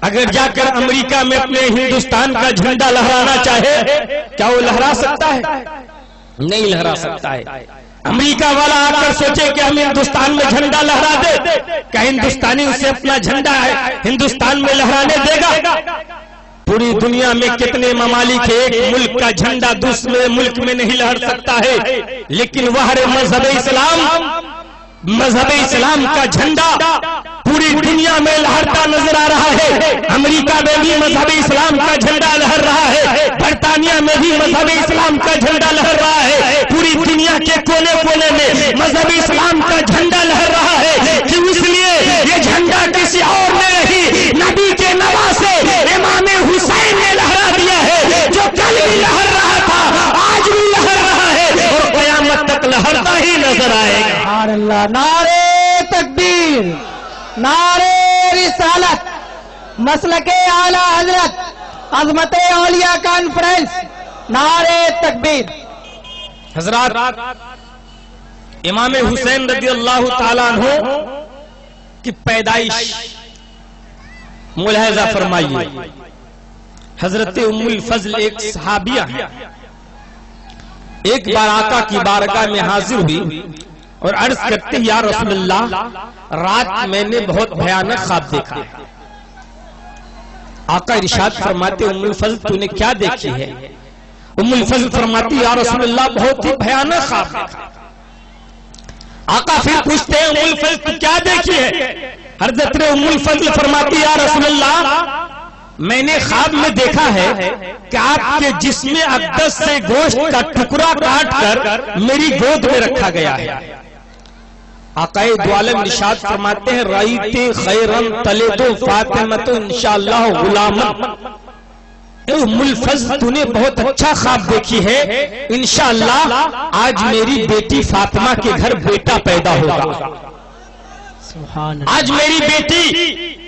اگر جا کر امریکہ میں اپنے ہندوستان کا جھنڈا لہرانا چاہے، کیا وہ لہرا سکتا ہے؟ نہیں لہرا سکتا ہے۔ امریکہ والا آ کر سوچے کہ ہم ہندوستان میں جھنڈا لہرا دے، کیا ہندوستانی اسے اپنا جھنڈا ہندوستان میں لہرانے دے گا؟ پوری دنیا میں کتنے ممالک ہیں، ایک ملک کا جھنڈا دوسرے ملک میں نہیں لہر سکتا ہے، لیکن وہاں مذہب اسلام کا جھنڈا پوری دنیا میں لہرتا نظر آ رہا ہے۔ امریکہ میں بھی مذہب اسلام کا جھنڈا لہر رہا ہے، برطانیہ میں بھی مذہب اسلام کا جھنڈا لہر رہا ہے، پوری دنیا کے کونے کونے میں مذہب اسلام کا جھنڈا لہر رہا ہے۔ کیوں؟ اس لیے یہ جھنڈا کسی اور نے نہیں، نبی کے نواسے امام حسین نے لہرا دیا ہے، جو کل بھی لہر رہا تھا آج بھی لہر رہا ہے اور قیامت تک لہرتا ہی نظر آئے گا۔ سبحان اللہ، نعرے تکبیر، نعرے رسالت، مسلک اعلی حضرت، عظمت اولیاء کانفرنس، نعرے تکبیر۔ حضرات، امام حسین رضی اللہ تعالیٰ عنہ کی پیدائش ملاحظہ فرمائیے۔ حضرت ام الفضل ایک صحابیہ ہیں، ایک بار آقا کی بارگاہ میں حاضر ہوئی اور عرض کرتے، یا رسول اللہ، رات میں نے بہت بھیانک خواب دیکھا۔ آقا ارشاد فرماتے، ام الفضل تو نے کیا دیکھی ہے؟ ام الفضل فرماتی، یا رسول اللہ، بہت ہی بھیانک خواب دیکھا۔ آقا پھر پوچھتے ہیں، ام الفضل تو کیا دیکھی ہے؟ حضرت ام الفضل فرماتی، یا رسول اللہ، میں نے خواب میں دیکھا ہے کہ آپ کے جسم اقدس سے گوشت کا ٹکڑا کاٹ کر میری گود میں رکھا گیا ہے۔ آقائے دو عالم ارشاد فرماتے ہیں رأیت خیرن تلد فاطمۃ انشاءاللہ غلامن، اے ملفظ تو نے بہت اچھا خواب دیکھی ہے، انشاءاللہ آج میری بیٹی فاطمہ کے گھر بیٹا پیدا ہوگا، آج میری بیٹی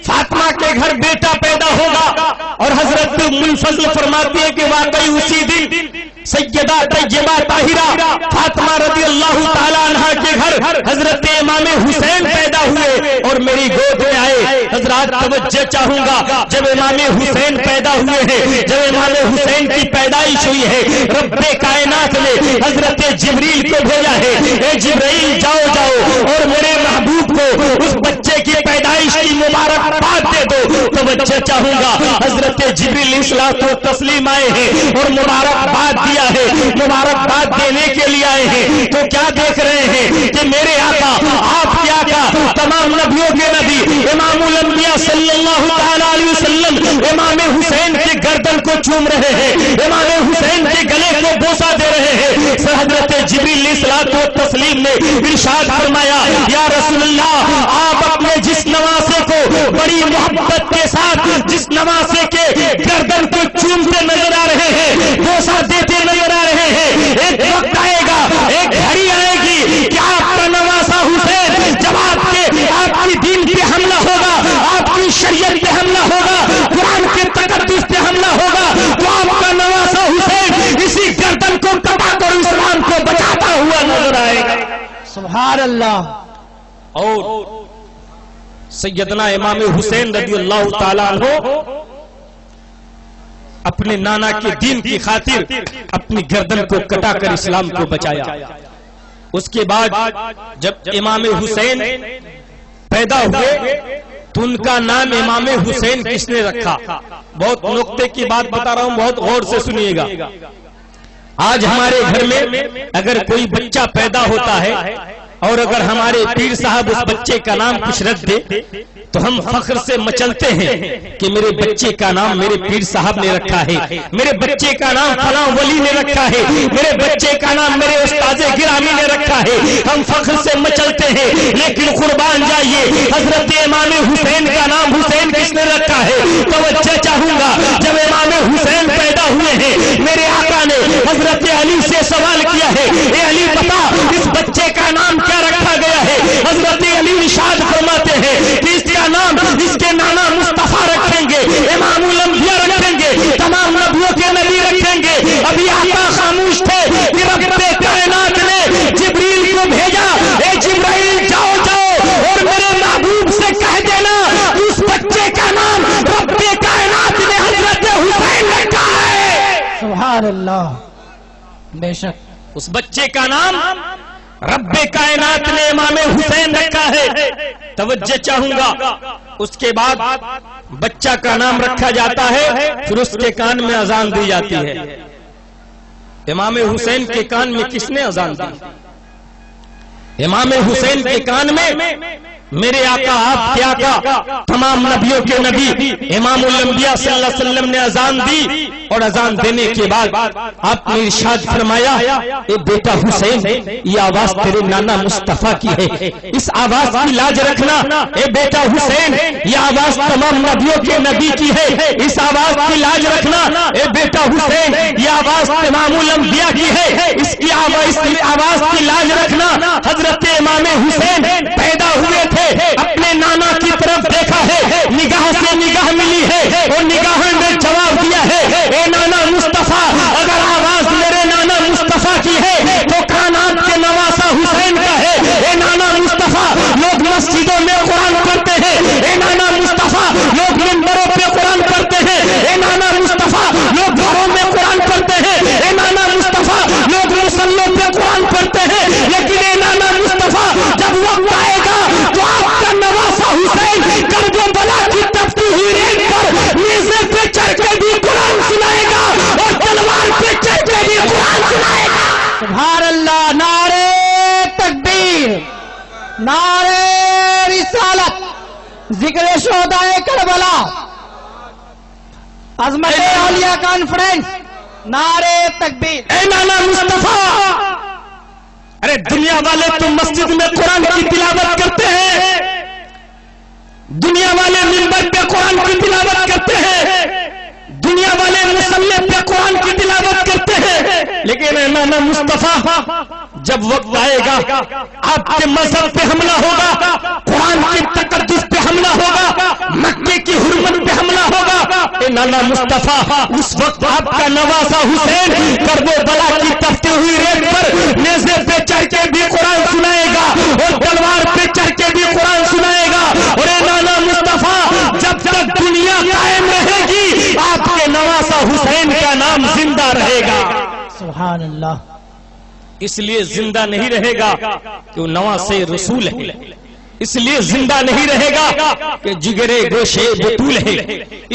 فاطمہ کے گھر بیٹا پیدا ہوگا۔ اور حضرت ملفظ فرماتی ہے کہ واقعی اسی دن سیدہ طیبہ طاہرہ فاطمہ رضی اللہ تعالی عنہ کے گھر حضرت امام حسین پیدا ہوئے اور میری گود میں آئے۔ حضرات توجہ چاہوں گا، جب امام حسین پیدا ہوئے ہیں، جب امام حسین کی پیدائش ہوئی ہے، رب کائنات نے حضرت جبریل کو بھیجا ہے، اے جبریل جاؤ جاؤ اور میرے محبوب کو اس بچے کی پیدائش کی مبارکباد دے دو۔ توجہ چاہوں گا، حضرت جبریل الصلوۃ والتسلیم آئے ہیں اور مبارکباد دیا ہے، مبارکباد دینے کے لیے آئے ہیں، تو کیا دیکھ رہے ہیں کہ میرے آقا، آپ کے آقا، تمام نبیوں کے نبی امام الانبیاء صلی اللہ تعالی علیہ وسلم امام حسین کے گردن کو چوم رہے ہیں، امام حسین کے گلے کو بوسہ دے رہے ہیں۔ حضرت جبریل الصلوۃ والتسلیم نے ارشاد فرمایا یا رسول اللہ، آپ اپنے جس نواسے کو بڑی محبت کے ساتھ جس نواسے کے گردن کو چومتے نظر آ رہے ہیں، بوسہ دیتے نظر آ رہے ہیں، ایک وقت آئے گا، ایک گھڑی آئے گی کہ آپ کا نواسا حسین جب آپ کی دین پہ حملہ ہوگا، آپ کی شریعت پہ حملہ ہوگا، قرآن کے تقدس پہ حملہ ہوگا، تو آپ کا نواسا حسین اسی گردن کو کٹا کر اسلام کو بچاتا ہوا نظر آئے گا۔ سبحان اللہ۔ اور سیدنا امام حسین رضی اللہ تعالیٰ عنہ اپنے نانا کے دین کی خاطر اپنی گردن کو کٹا کر اسلام کو بچایا۔ اس کے بعد جب امام حسین پیدا ہوئے تو ان کا نام امام حسین کس نے رکھا؟ بہت نقطے کی بات بتا رہا ہوں، بہت غور سے سنیے گا۔ آج ہمارے گھر میں اگر کوئی بچہ پیدا ہوتا ہے اور اگر ہمارے پیر صاحب اس بچے کا نام کچھ رکھ دے تو ہم فخر سے مچلتے ہیں کہ میرے بچے کا نام میرے پیر صاحب نے رکھا ہے، میرے بچے کا نام فلاں ولی نے رکھا ہے، میرے بچے کا نام میرے استاد گرامی نے رکھا ہے، ہم فخر سے مچلتے ہیں۔ لیکن قربان جائیے، حضرت امام حسین کا نام حسین کس نے رکھا ہے؟ توجہ چاہوں گا، جب امام حسین پیدا ہوئے ہیں، میرے آقا نے حضرت علی سے سوال کیا ہے، اے علی بتا اس بچے کا نام کیا رکھا گیا ہے؟ حضرت علی ارشاد فرماتے ہیں کہ اس کا نام اس کے نانا مصطفیٰ رکھیں گے، امام الانبیاء رکھیں گے، تمام نبیوں کے نبی رکھیں گے۔ ابھی آقا خاموش تھے کہ رب کائنات نے جبریل کو بھیجا، اے جبریل جاؤ جاؤ اور میرے محبوب سے کہہ دینا اس بچے کا نام رب کائنات نے حضرت حسین رکھا ہے۔ سبحان اللہ۔ بے شک اس بچے کا نام رب کائنات نے امام حسین رکھا ہے۔ توجہ چاہوں گا، اس کے بعد بچہ کا نام رکھا جاتا ہے، پھر اس کے کان میں اذان دی جاتی ہے۔ امام حسین کے کان میں کس نے اذان دی؟ امام حسین کے کان میں میرے آقا، آپ کے آقا، تمام نبیوں کے نبی امام الانبیاء صلی اللہ علیہ وسلم نے اذان دی، اور اذان دینے کے بعد آپ نے ارشاد فرمایا اے بیٹا حسین، یہ آواز تیرے نانا مصطفیٰ کی ہے، اس آواز کی لاج رکھنا۔ اے بیٹا حسین، یہ آواز تمام نبیوں کے نبی کی ہے، اس آواز کی لاج رکھنا۔ اے بیٹا حسین، یہ آواز تمام الانبیاء کی ہے، اس آواز کی لاج رکھنا۔ حضرت امام حسین پیدا ہوئے تھے، اپنے نانا کی طرف دیکھا ہے، نگاہ سے نگاہ ملی ہے اور نگاہ نے جواب دیا ہے، اے نانا مصطفیٰ، اگر آواز میرے نانا مصطفیٰ کی ہے تو کائنات کے نواسا حسین کا ہے۔ اے نانا مصطفیٰ، لوگ مسجدوں میں قرآن پڑھتے ہیں، اے نانا مصطفیٰ، لوگ منبروں پہ قرآن پڑھتے ہیں، اے نانا مصطفیٰ، لوگ گھروں میں قرآن پڑھتے ہیں، اے نانا مصطفیٰ، لوگ مسلوں پہ قرآن پڑھتے ہیں، لیکن اے نانا مصطفیٰ، جب وقت آئے گا تو آپ کا نواسا حسین کربلا کی تپتی ہوئی ریت پر نیزے پہ چڑھ کے بھی قرآن سنائے گا اور تلوار پہ چڑھ کے بھی قرآن سنائے گا۔ سبحان اللہ۔ نعرہ تکبیر، نعرہ رسالت، ذکر شہدائے کربلا، عظمت اولیاء کانفرنس، نعرہ تکبیر۔ اے نانا مصطفیٰ، ارے دنیا والے تو مسجد میں قرآن کی تلاوت کرتے ہیں، دنیا والے منبر پہ قرآن کی تلاوت کرتے ہیں، دنیا والے مصلی پہ قرآن کی تلاوت کرتے ہیں، لیکن نانا مصطفیٰ جب وقت آئے گا آپ کے مذہب پہ حملہ ہوگا، قرآن کے تقدس پہ حملہ ہوگا، مکے کی حرمت پہ حملہ ہوگا، نانا مصطفیٰ اس وقت آپ کا نواسا حسین کربلا کی تپتی ہوئی ریت پر نیزے پہ چڑھ کے بھی قرآن سنائے گا اور تلوار پہ چڑھ کے بھی قرآن سنائے گا، اور نانا مصطفیٰ جب تک دنیا قائم رہے گی آپ کے نواسا حسین کا نام زندہ رہے گا۔ سبحان اللہ۔ اس لیے زندہ نہیں رہے گا کہ وہ نواسے رسول ہے، اس لیے زندہ نہیں رہے گا کہ جگرے گوشے بطول ہے،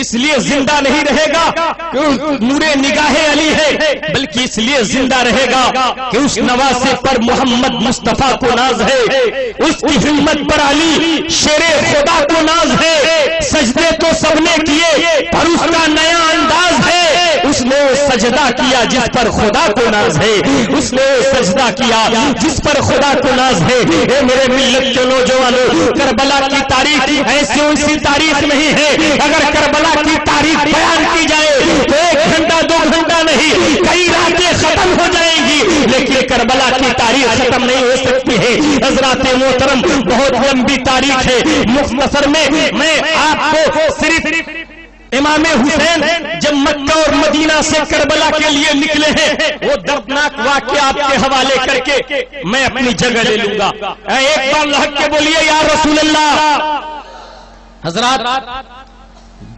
اس لیے زندہ نہیں رہے گا کہ نور نگاہ علی ہے، بلکہ اس لیے زندہ رہے گا کہ اس نواسے پر محمد مصطفیٰ کو ناز ہے، اس کی ہمت پر علی شیر خدا کو ناز ہے۔ سجدے تو سب نے کیے پر اس کا نیا انداز ہے، اس نے سجدہ کیا جس پر خدا کو ناز ہے، اس نے سجدہ کیا جس پر خدا کو ناز ہے۔ اے میرے ملت کے نوجوانوں، کربلا کی تاریخ ایسی اسی تاریخ نہیں ہے، اگر کربلا کی تاریخ بیان کی جائے تو 1 گھنٹہ 2 گھنٹہ نہیں کئی راتیں ختم ہو جائیں گی، لیکن کربلا کی تاریخ ختم نہیں ہو سکتی ہے۔ حضرات محترم، بہت لمبی تاریخ ہے، مختصر میں آپ کو صرف امام حسین جب مکہ اور مدینہ سے کربلا کے لیے نکلے ہیں وہ دردناک واقعہ آپ کے حوالے کر کے میں اپنی جگہ لے لوں گا۔ ایک بار لہک کے بولیے یا رسول اللہ۔ حضرات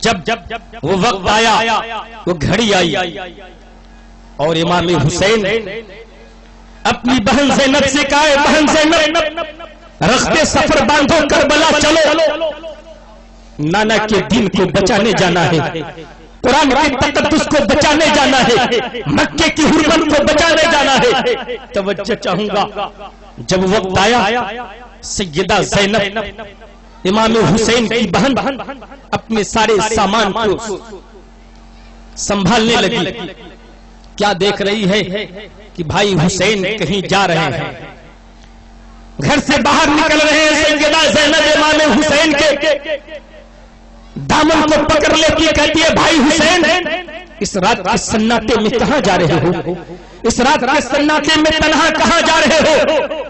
جب وہ وقت آیا، وہ گھڑی آئی اور امام حسین اپنی بہن زینب سے کہا، بہن زینب رخت سفر باندھو، کربلا چلو، نانا کے دین کو بچانے جانا ہے، قرآن کے تقدس کو بچانے جانا ہے، مکے کی حرمت کو بچانے جانا ہے۔ توجہ چاہوں گا، جب وقت آیا سیدہ زینب امام حسین کی بہن اپنے سارے سامان کو سنبھالنے لگی، کیا دیکھ رہی ہے کہ بھائی حسین کہیں جا رہے ہیں، گھر سے باہر نکل رہے ہیں۔ سیدہ زینب امام حسین کے دامن کو پکڑ لیتی کہتی ہے، بھائی حسین اس رات کے سناٹے میں کہاں جا رہے ہو، اس رات کے سناٹے میں تنہا کہاں جا رہے ہو؟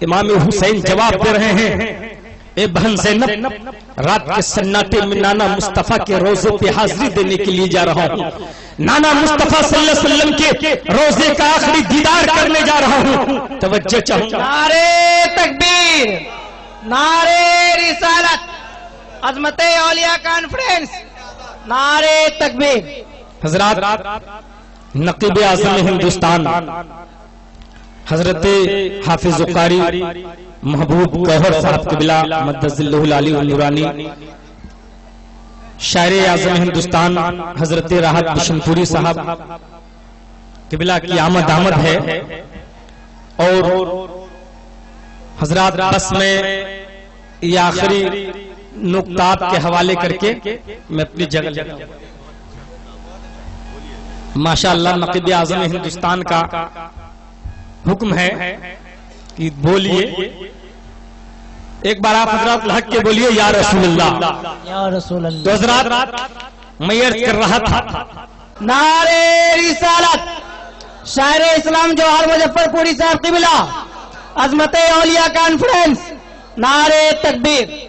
امام حسین جواب دے رہے ہیں، اے بہن زینب، رات کے سناٹے میں نانا مصطفیٰ کے روزے پہ حاضری دینے کے لیے جا رہا ہوں، نانا مصطفیٰ صلی اللہ علیہ وسلم کے روزے کا آخری دیدار کرنے جا رہا ہوں۔ توجہ چاہوں گا، نعرے تکبیر، نعرے رسالت، عظمت اولیاء کانفرنس، نعرے تکبیر۔ حضرات، نقیب اعظم ہندوستان حضرت حافظ قاری محبوب گوہر صاحب قبلہ مدد اللہ العلی والنورانی، شاعر اعظم ہندوستان حضرت راحت بشن پوری صاحب قبلہ کی آمد ہے، اور حضرات بس میں یہ آخری نقطات کے حوالے کر کے میں اپنی جگہ لیتا ہوں۔ ماشاءاللہ نقیب اعظم ہندوستان کا حکم ہے کہ بولیے، ایک بار آپ حضرات لہک کے بولیے یا رسول اللہ، یا رسول اللہ۔ تو حضرات میں عرض کر رہا تھا، نعرے رسالت، شاعر اسلام جوہر مظفر پوری صاحب قبلہ، عظمت اولیاء کانفرنس، نعرے تکبیر۔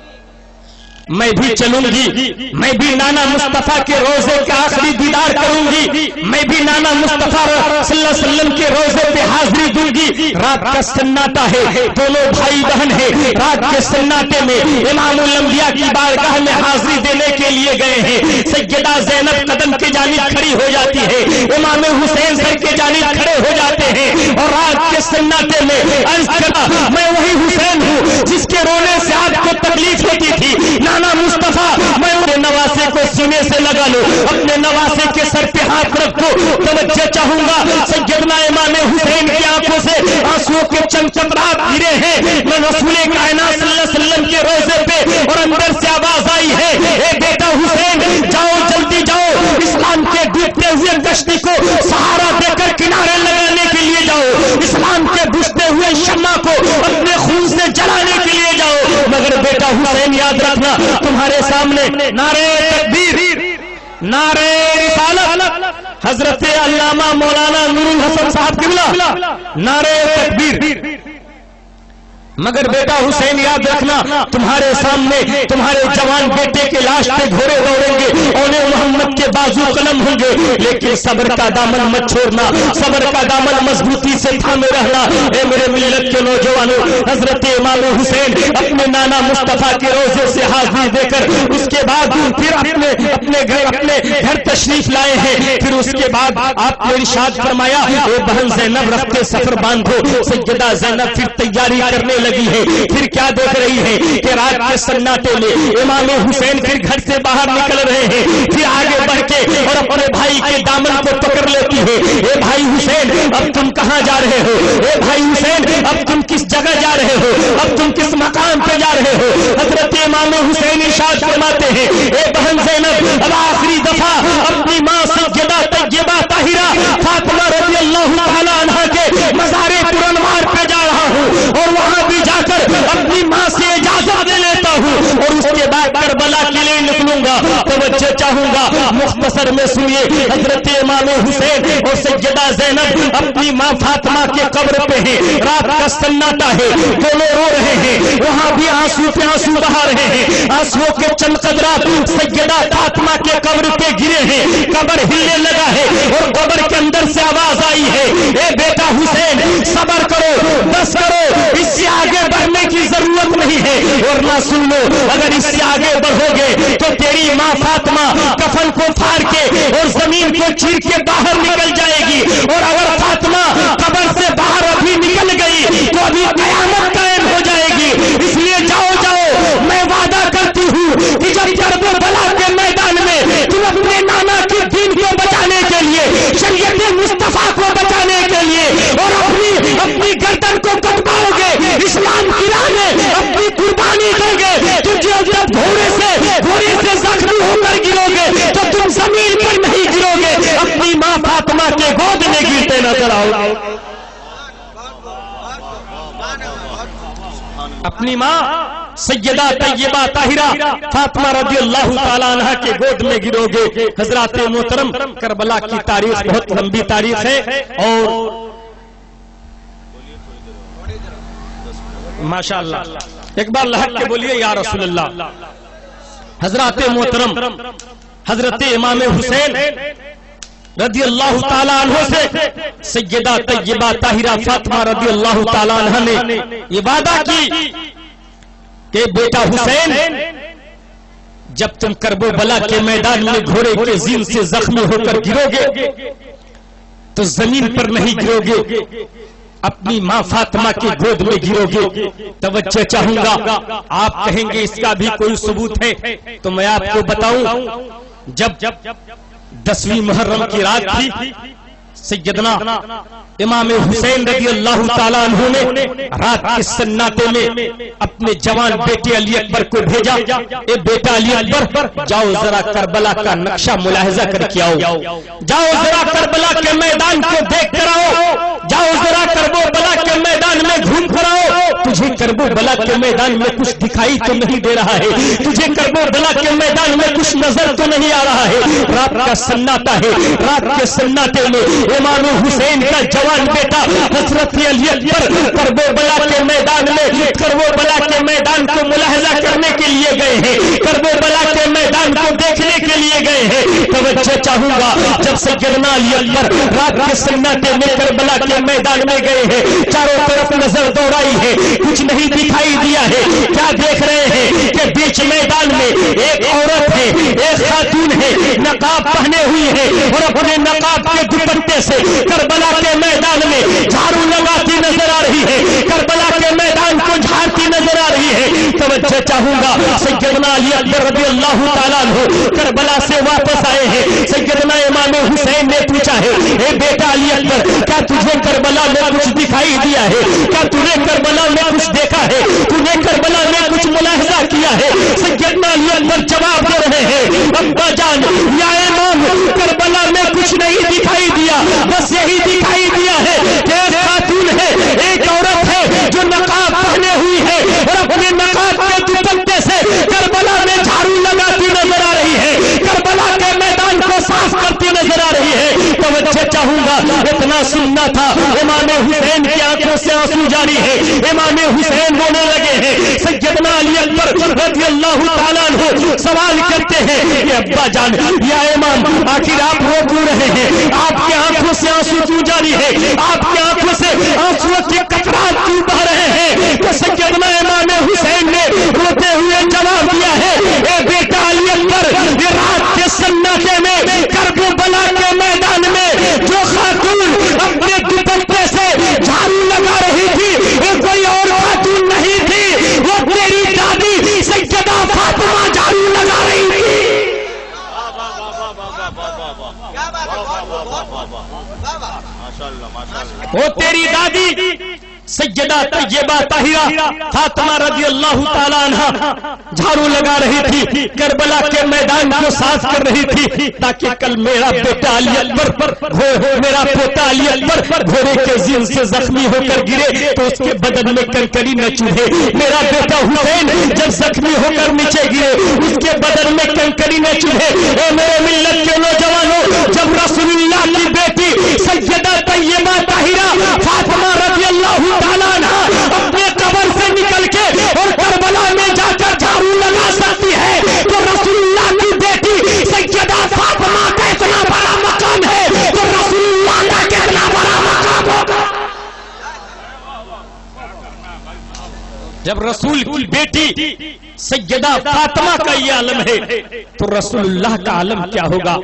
میں بھی چلوں گی، میں بھی نانا مصطفیٰ کے روزے کا آخری دیدار کروں گی، میں بھی نانا مصطفیٰ صلی اللہ علیہ وسلم کے روزے پہ حاضری دوں گی۔ رات کا سناٹا ہے، دونوں بھائی بہن ہیں، رات کے سناٹے میں امام الانبیاء کی بارگاہ میں حاضری دینے کے لیے گئے ہیں۔ سیدہ زینب قدم کے جانب کھڑی ہو جاتی ہے، امام حسین سر کے جانب کھڑے ہو جاتے ہیں، اور رات کے سناٹے میں عرض کرا، میں وہی حسین ہوں جس کے رونے سے آپ کو تکلیف ہوتی تھی، نانا مصطفیٰ میں اپنے نواسے کو سینے سے لگا لوں، اپنے نواسے کے سر پہ ہاتھ رکھو۔ توجہ چاہوں گا، سیدنا امام حسین کی آنکھوں سے آنسوؤں کے چند قطرات گرے ہیں، میں رسول کائنات صلی اللہ علیہ وسلم کے روزے پہ، اور اندر سے آواز آئی ہے، اے بیٹا حسین جاؤ، جلدی جاؤ، اسلام کے ڈوبتے ہوئے کشتی کو سہارا دے کر کنارے لگانے کے لیے جاؤ، اسلام کے بجھتے ہوئے شمع رکھنا تمہارے سامنے نعرہ تکبیر، نعرہ رسالت، حضرت علامہ مولانا نور الحسن صاحب قبلہ، نعرہ تکبیر۔ مگر بیٹا حسین یاد رکھنا تمہارے سامنے تمہارے جوان بیٹے کے لاش پہ گھوڑے دوڑیں گے، اولے محمد کے بازو قلم ہوں گے، لیکن صبر کا دامن مت چھوڑنا، صبر کا دامن مضبوطی سے تھامے رہنا۔ اے میرے ملت کے نوجوانوں، حضرت امام حسین اپنے نانا مصطفیٰ کے روزے سے حاضری دے کر اس کے بعد پھر اپنے گھر تشریف لائے ہیں۔ پھر اس کے بعد آپ نے ارشاد فرمایا اے بہن زینب رفتے سفر باندھو۔ سیدہ زینب پھر تیاری کرنے لگی ہے۔ پھر کیا دیکھ رہی ہے کہ رات کے سناٹے میں امام حسین پھر گھر سے باہر نکل رہے ہیں۔ پھر آگے بڑھ کے اور اپنے بھائی کے دامن کو پکڑ لیتی ہے۔ اے بھائی حسین اب تم کہاں جا رہے ہو؟ اے بھائی حسین اب تم کس جگہ جا رہے ہو؟ اب تم کس مقام پہ جا رہے ہو؟ حضرت امام حسین ارشاد فرماتے ہیں اے بہن زینب اب آخری دفعہ اپنی ماں سیدہ طیبہ طاہرہ فاطمہ رضی اللہ تعالی عنہا کے مزار پرانوار پہ جا رہا ہوں اور وہاں بھی جا کر اپنی ماں سے اجازت لے لیتا ہوں اور اس کے بعد کربلا کے لیے نکلوں گا۔ توجہ چاہوں گا مختصر میں سنیے، حضرت امام حسین اور سیدہ زینب اپنی ماں فاطمہ کے قبر پہ ہیں۔ رات کا سناٹا ہے، دونوں رو رہے ہیں، وہاں بھی آنسو پہ آنسو بہا رہے ہیں۔ آنسو کے چند قطرات سیدہ فاطمہ کے قبر پہ گرے ہیں، قبر ہلنے لگا ہے اور قبر کے اندر سے آواز آئی ہے اے بیٹا حسین صبر کرو، بس کرو، اس سے آگے بڑھنے کی ضرورت نہیں ہے، ورنہ سن لو اگر اس سے آگے بڑھو گے تو تیری ماں فاطمہ کفن کو پھاڑ کے اور زمین کو چیر کے باہر نکل جائے گی، اور اگر فاطمہ قبر سے باہر ابھی نکل گئی تو ابھی قیامت قائم ہو جائے گی۔ اس لیے جاؤ جاؤ، میں وعدہ کرتی ہوں کہ جب کربلا کے میدان میں تم اپنے نانا کے دین کو بچانے کے لیے، شریعت مصطفیٰ کو بچانے کے لیے اور اپنی گردن کو کٹواؤ گے، اسلام کی راہ میں اپنی قربانی دو گے، تجھے جب گھوڑے سے زخمی ہو کر گرو گے تو تم زمین پر نہیں گرو گے، اپنی ماں فاطمہ کے گود میں گرتے نظر آؤ۔ اپنی ماں سیدہ طیبہ طاہرہ فاطمہ رضی اللہ تعالی عنہا کے گود میں گرو گے۔ حضرات محترم، کربلا کی تاریخ بہت لمبی تاریخ ہے اور ماشاءاللہ ایک بار لہک کے بولیے یا رسول اللہ۔ حضرات محترم، حضرت امام حسین رضی اللہ تعالیٰ عنہ سے سیدہ طیبہ طاہرہ فاطمہ رضی اللہ تعالیٰ عنہ نے یہ وعدہ کی کہ بیٹا حسین جب تم کرب و بلا کے میدان میں گھوڑے کے زین سے زخمی ہو کر گرو گے تو زمین پر نہیں گرو گے، اپنی ماں فاطمہ کی گود میں گرو گے۔ توجہ چاہوں گا، آپ کہیں گے اس کا بھی کوئی ثبوت ہے تو میں آپ کو بتاؤں، جب 10ویں محرم کی رات تھی، سیدنا امام حسین رضی اللہ تعالیٰ عنہ نے رات کے سناٹے میں اپنے جوان بیٹے علی اکبر کو بھیجا، اے بیٹا علی اکبر جاؤ ذرا کربلا کا نقشہ ملاحظہ کر کے آؤ، جاؤ ذرا کربلا کے میدان کو دیکھ کر آؤ، جاؤ ذرا کرب و بلا کے میدان میں گھوم کر آؤ۔ تجھے کرب و بلا کے میدان میں کچھ دکھائی تو نہیں دے رہا ہے، تجھے کرب و بلا کے میدان میں کچھ نظر تو نہیں آ رہا ہے، رات کا سناٹا ہے۔ رات کے سناٹے میں امام حسین کا جوان بیٹا حضرت علی اکبر کرب و بلا کے میدان میں کرب و بلا کے میدان کو ملاحظہ کرنے کے لیے گئے ہیں، کرب و بلا کے میدان کو دیکھنے کے لیے گئے ہیں۔ توجہ چاہوں گا، جب سیدنا علی اکبر رات کے سناٹے میں کربلا کے میدان میں گئے ہیں، چاروں طرف نظر دوڑائی ہے، کچھ نہیں دکھائی دیا ہے، کیا دیکھ رہے ہیں کہ بیچ میدان میں ایک عورت ہے، ایک خاتون ہے، نقاب پہنے ہوئی ہے اور اپنے نقاب کے دوپٹے سے کربلا کے میدان میں جھاڑو لگاتی نظر آ رہی ہے، کربلا کے میدان کو جھاڑتی نظر آ رہی ہے۔ توجہ چاہوں گا، سیدنا علی اکبر رضی اللہ تعالیٰ عنہ کربلا سے واپس آئے ہیں۔ سیدنا امام حسین نے پوچھا ہے اے بیٹا علی اکبر کیا تجھے کربلا میں کچھ دکھائی دیا ہے؟ کیا تجھے کربلا میں کچھ دیکھا ہے؟ تجھے کربلا میں کچھ ملاحظہ کیا ہے؟ سیدنا علی اکبر جواب دے رہے ہیں ابا جان یا امام کربلا میں کچھ نہیں دکھائی دیا، بس یہی دکھائی دیا ہے کہ ایک خاتون ہے، ایک عورت ہے جو نقاب پہنے ہوئی ہے اور اپنے نقاب کے دوپٹے سے کربلا میں چاہوں گا اتنا سننا تھا۔ امام حسین کی آنکھوں سے آنسو جاری ہے، امام حسین رونے لگے ہیں۔ سیدنا علی اکبر رضی اللہ تعالیٰ عنہ سوال کرتے ہیں کہ ابا جان یا امام آخر آپ رو کیوں رہے ہیں؟ آپ کی آنکھوں سے آنسو کیوں جاری ہے؟ آپ کی آنکھوں سے آنسو کے قطرات کیوں بہ رہے ہیں؟ تو سیدنا امام حسین نے روتے ہوئے جواب دیا ہے، اے بیٹا علی اکبر، یہ رات کے سناٹے میں کربلا کے میدان میں جو خاتون اپنے دوپٹے سے جھاڑو لگا رہی تھی وہ کوئی اور خاتون نہیں تھی، وہ تیری دادی سیدہ فاطمہ جھاڑو لگا رہی تھی۔ وہ تیری دادی سیدہ طیبہ طاہرہ فاطمہ رضی اللہ تعالیٰ عنہ جھاڑو لگا رہی تھی، کربلا کے میدان کو صاف کر رہی تھی تاکہ کل میرا بیٹا علی اکبر میرا پوتا علی اکبر گھوڑے کے زین سے زخمی ہو کر گرے تو اس کے بدن میں کنکری نہ چوبھے، میرا بیٹا حسین جب زخمی ہو کر نیچے گرے اس کے بدن میں کنکری نہ چوبھے۔ اے میرے ملت کے نوجوانوں، جب رسول اللہ کی بیٹی سیدہ طیبہ طاہرہ فاطمہ رضی اللہ تعالیٰ عنہ اپنے قبر سے نکل کے اور کربلا میں جا کر جھاڑو لگا سکتی ہے تو رسول اللہ کی بیٹی سیدہ فاطمہ کا اتنا بڑا مقام ہے تو رسول اللہ کا کتنا بڑا مقام ہوگا۔ جب رسول کی بیٹی سیدہ فاطمہ کا یہ عالم ہے تو رسول اللہ کا عالم کیا ہوگا؟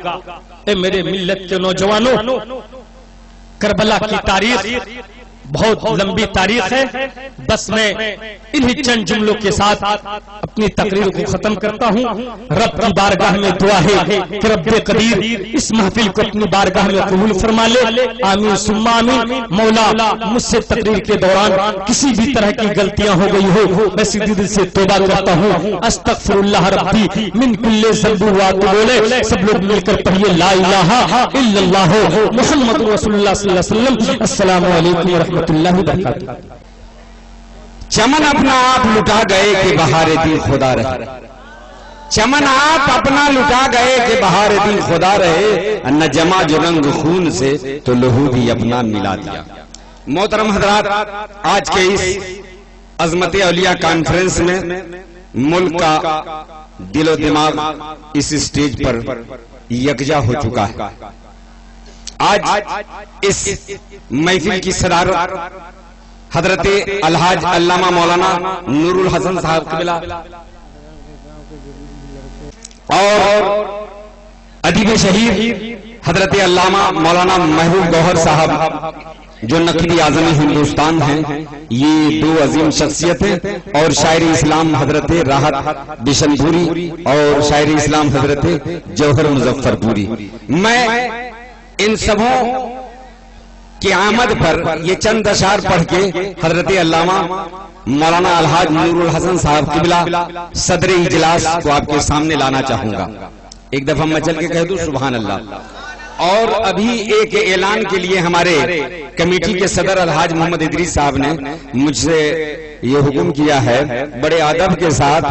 اے میرے ملت کے نوجوانوں، کربلا کی تاریخ بہت لمبی تاریخ ہے، بس میں انہی چند جملوں کے ساتھ اپنی تقریر کو ختم کرتا ہوں۔ رب کی بارگاہ میں دعا ہے کہ رب قدیر اس محفل کو اپنی بارگاہ میں قبول فرما لے، آمین ثم آمین۔ مولا مجھ سے تقریر کے دوران کسی بھی طرح کی غلطیاں ہو گئی ہو میں سیدھی دل سے توبہ کرتا ہوں، استغفر اللہ ربی من کل ذنب واتوب الیہ۔ سب لوگ مل کر پڑھیے لا الہ الا اللہ محمد رسول اللہ صلی اللہ علیہ وسلم۔ السلام علیکم ورحمۃ اللہ وبرکاتہ۔ چمن اپنا آپ لٹا گئے کہ بہار دین خدا رہے، چمن آپ اپنا لٹا گئے کہ بہار دین خدا رہے، نہ جمع جو رنگ خون سے تو لہو بھی اپنا ملا دیا۔ محترم حضرات، آج کے اس عظمت اولیاء کانفرنس میں ملک کا دل و دماغ اس اسٹیج پر یکجا ہو چکا ہے۔ آج اس محفل کی صدارت حضرت الحاج علامہ مولانا نور الحسن صاحب قبلہ اور ادیب شہیر حضرت علامہ مولانا محبوب گوہر صاحب جو نقیب اعظم ہندوستان ہیں، یہ دو عظیم شخصیتیں، اور شاعر اسلام حضرت راحت بشن پوری اور شاعر اسلام حضرت جوہر مظفر پوری۔ میں ان سبوں کی آمد پر یہ چند اشعار پڑھ کے حضرت علامہ مولانا الحاج نور الحسن صاحب قبلہ صدر اجلاس کو آپ کے سامنے لانا چاہوں گا۔ ایک دفعہ میں چل کے کہہ دوں سبحان اللہ۔ اور ابھی ایک اعلان کے لیے ہمارے کمیٹی کے صدر الحاج محمد ادریس صاحب نے مجھ سے یہ حکم کیا ہے، بڑے ادب کے ساتھ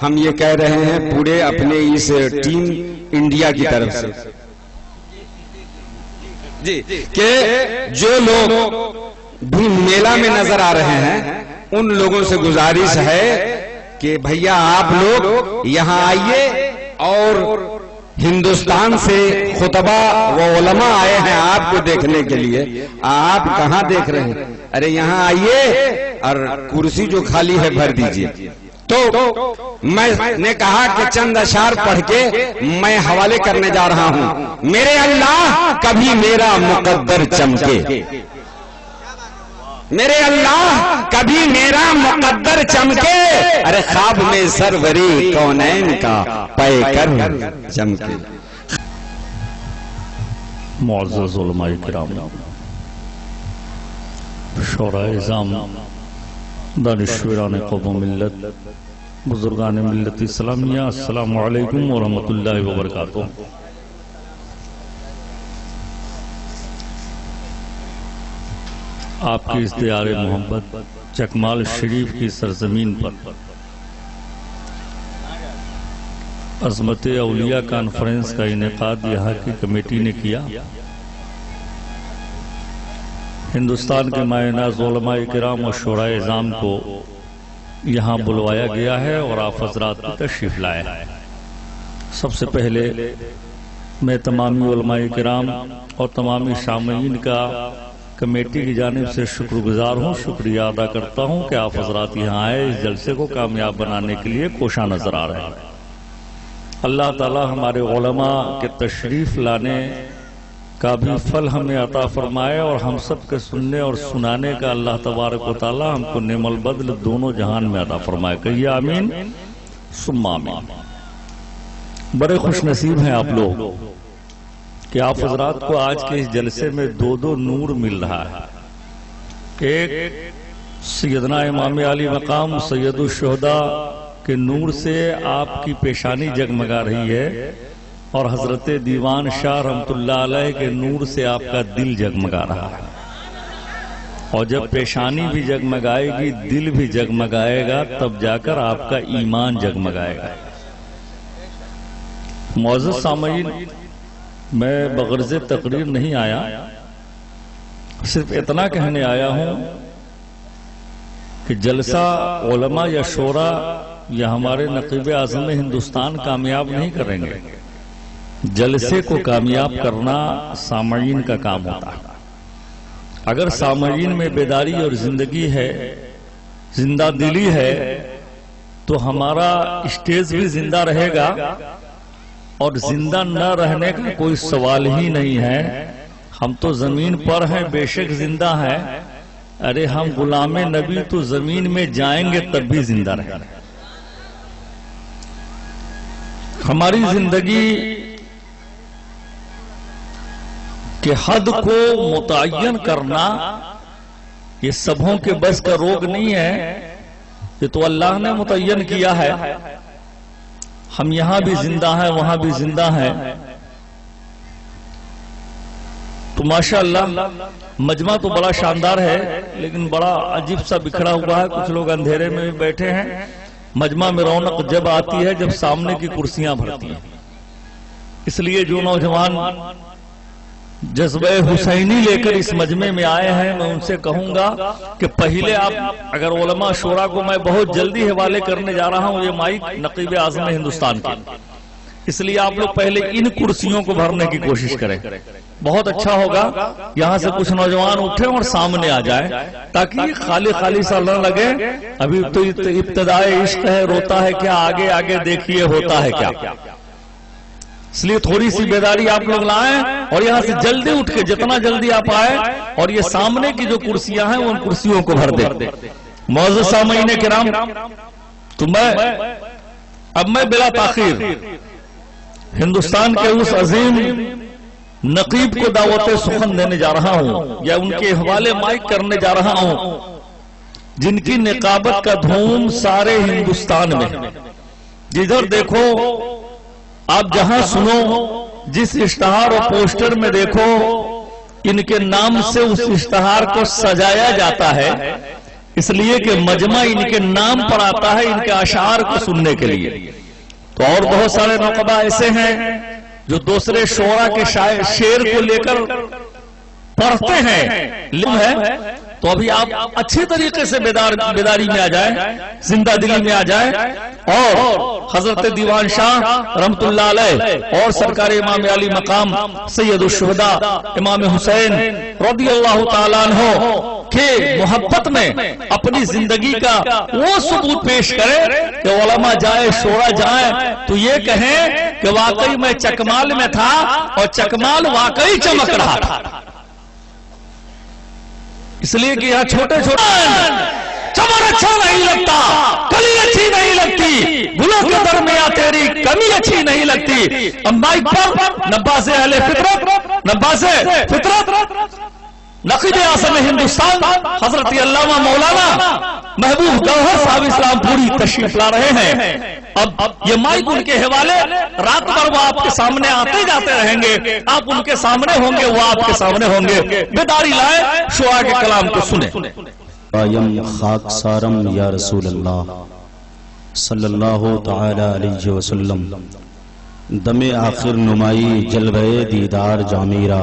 ہم یہ کہہ رہے ہیں پورے اپنے اس ٹیم انڈیا کی طرف سے جی کہ جو لوگ بھی میلہ میں نظر آ رہے ہیں ان لوگوں سے گزارش ہے کہ بھیا آپ لوگ یہاں آئیے، اور ہندوستان سے خطبہ و علماء آئے ہیں آپ کو دیکھنے کے لیے، آپ کہاں دیکھ رہے ہیں؟ ارے یہاں آئیے اور کرسی جو خالی ہے بھر دیجئے۔ تو میں نے کہا کہ چند اشعار پڑھ کے میں حوالے کرنے جا رہا ہوں۔ میرے اللہ کبھی میرا مقدر چمکے، میرے اللہ کبھی میرا مقدر چمکے، ارے خواب میں سروری کونین کا پے کر چمکے۔ معزز علماء کرام، شورا اعظام، دانشوران قوم و ملت، بزرگان ملت اسلامیہ، السلام علیکم ورحمۃ اللہ وبرکاتہ۔ آپ کی اس دیار محبت چکمال شریف کی سرزمین پر عظمت اولیاء کانفرنس کا انعقاد یہاں کی کمیٹی نے کیا۔ ہندوستان کے مایہ ناز علماء کرام اور شورائے اعظام کو یہاں بلوایا گیا ہے اور آپ حضرات کی تشریف لائے ہیں۔ سب سے پہلے میں تمامی علماء کرام اور تمامی سامعین کا کمیٹی کی جانب سے شکر گزار ہوں، شکریہ ادا کرتا ہوں کہ آپ حضرات یہاں آئے، اس جلسے کو کامیاب بنانے کے لیے کوشاں نظر آ رہے ہیں۔ اللہ تعالی ہمارے علماء کے تشریف لانے کا بھی پھل ہمیں عطا فرمائے اور ہم سب کے سننے اور سنانے کا اللہ تبارک و تعالی ہم کو نعم البدل دونوں جہان میں عطا فرمائے۔ کہیے آمین ثم آمین۔ بڑے خوش نصیب ہیں آپ لوگ کہ آپ حضرات کو آج کے اس جلسے میں دو نور مل رہا ہے۔ ایک سیدنا امام علی مقام سید الشہداء کے نور سے آپ کی پیشانی جگمگا رہی ہے اور حضرت دیوان شاہ رحمت اللہ علیہ کے نور سے آپ کا دل جگمگا رہا ہے، اور جب پیشانی بھی جگمگائے گی، دل بھی جگمگائے گا، تب جا کر آپ کا ایمان جگمگائے گا۔ معزز سامعین، میں بغرض تقریر نہیں آیا، صرف اتنا کہنے آیا ہوں کہ جلسہ علماء یا شورا یا ہمارے نقیب اعظم ہندوستان کامیاب نہیں کریں گے، جلسے کو کامیاب کرنا سامعین کا کام ہوتا ہے۔ اگر سامعین میں بیداری اور زندگی ہے، زندہ دلی ہے، تو ہمارا اسٹیج بھی زندہ رہے گا، اور زندہ نہ رہنے کا کوئی سوال ہی نہیں ہے۔ ہم تو زمین پر ہیں، بے شک زندہ ہیں، ارے ہم غلام نبی تو زمین میں جائیں گے تب بھی زندہ رہیں گے۔ ہماری زندگی کہ حد کو متعین کرنا یہ سبوں کے بس کا روگ نہیں ہے، یہ تو اللہ نے متعین کیا ہے۔ ہم یہاں بھی زندہ ہیں، وہاں بھی زندہ ہیں، تو ماشاءاللہ مجمع تو بڑا شاندار ہے، لیکن بڑا عجیب سا بکھرا ہوا ہے، کچھ لوگ اندھیرے میں بھی بیٹھے ہیں۔ مجمع میں رونق جب آتی ہے جب سامنے کی کرسیاں بھرتی ہیں، اس لیے جو نوجوان جذبہ حسینی لے کر اس مجمع میں آئے ہیں، میں ان سے کہوں گا کہ پہلے آپ اگر علماء شورا کو میں بہت جلدی حوالے کرنے جا رہا ہوں یہ مائک نقیب اعظم ہندوستان کے، اس لیے آپ لوگ پہلے ان کرسیوں کو بھرنے کی کوشش کریں۔ بہت اچھا ہوگا یہاں سے کچھ نوجوان اٹھیں اور سامنے آ جائیں تاکہ خالی خالی سا نہ لگے۔ ابھی تو ابتدائے عشق ہے، روتا ہے کیا، آگے آگے دیکھیے ہوتا ہے کیا۔ اس لیے تھوڑی سی بیداری آپ لوگ لائیں اور یہاں سے جلدی اٹھ کے جتنا جلدی آپ آئیں اور یہ سامنے کی جو کرسیاں ہیں ان کرسیوں کو بھر دیں۔ معزز سامعین کرام، تو اب میں بلا تاخیر ہندوستان کے اس عظیم نقیب کو دعوت سخن دینے جا رہا ہوں، یا ان کے حوالے مائک کرنے جا رہا ہوں، جن کی نقابت کا دھوم سارے ہندوستان میں، جدھر دیکھو آپ جہاں سنو، جس اشتہار اور پوسٹر میں دیکھو، ان کے نام سے اس اشتہار کو سجایا جاتا ہے، اس لیے کہ مجمع ان کے نام پر آتا ہے، ان کے اشعار کو سننے کے لیے۔ تو اور بہت سارے نقبہ ایسے ہیں جو دوسرے شعراء کے شعر کو لے کر پڑھتے ہیں، تو ابھی آپ اچھی طریقے سے بیداری میں آ جائیں، زندہ دلی میں آ جائیں، اور حضرت دیوان شاہ رحمت اللہ علیہ اور سرکار امام علی مقام سید الشہداء امام حسین رضی اللہ تعالیٰ عنہ کے محبت میں اپنی زندگی کا وہ ثبوت پیش کرے کہ علماء جائے، شورا جائیں تو یہ کہیں کہ واقعی میں چکمال میں تھا اور چکمال واقعی چمک رہا تھا۔ اس لیے کہ یہاں چھوٹے چھوٹے چمر اچھا نہیں لگتا، کلی اچھی نہیں لگتی، گلوں کے درمیان تیری کمی اچھی نہیں لگتی۔ اب مائک پر نباز اہل فطرت، نباز فطرت نقیب اعظم ہندوستان حضرت علامہ مولانا محبوب گوہر صاحب اسلام پوری تشریف لا رہے ہیں۔ اب یہ مائک ان کے حوالے رات بھر وہ آپ کے سامنے آتے جاتے رہیں گے، آپ ان کے سامنے ہوں گے، وہ آپ کے سامنے ہوں گے۔ بیداری لائیں، شعراء کے کلام کو سنیں۔ قائم خاک سارم یا رسول اللہ صلی اللہ تعالی علیہ وسلم، دم آخر نمائی جلوے دیدار جامیرہ،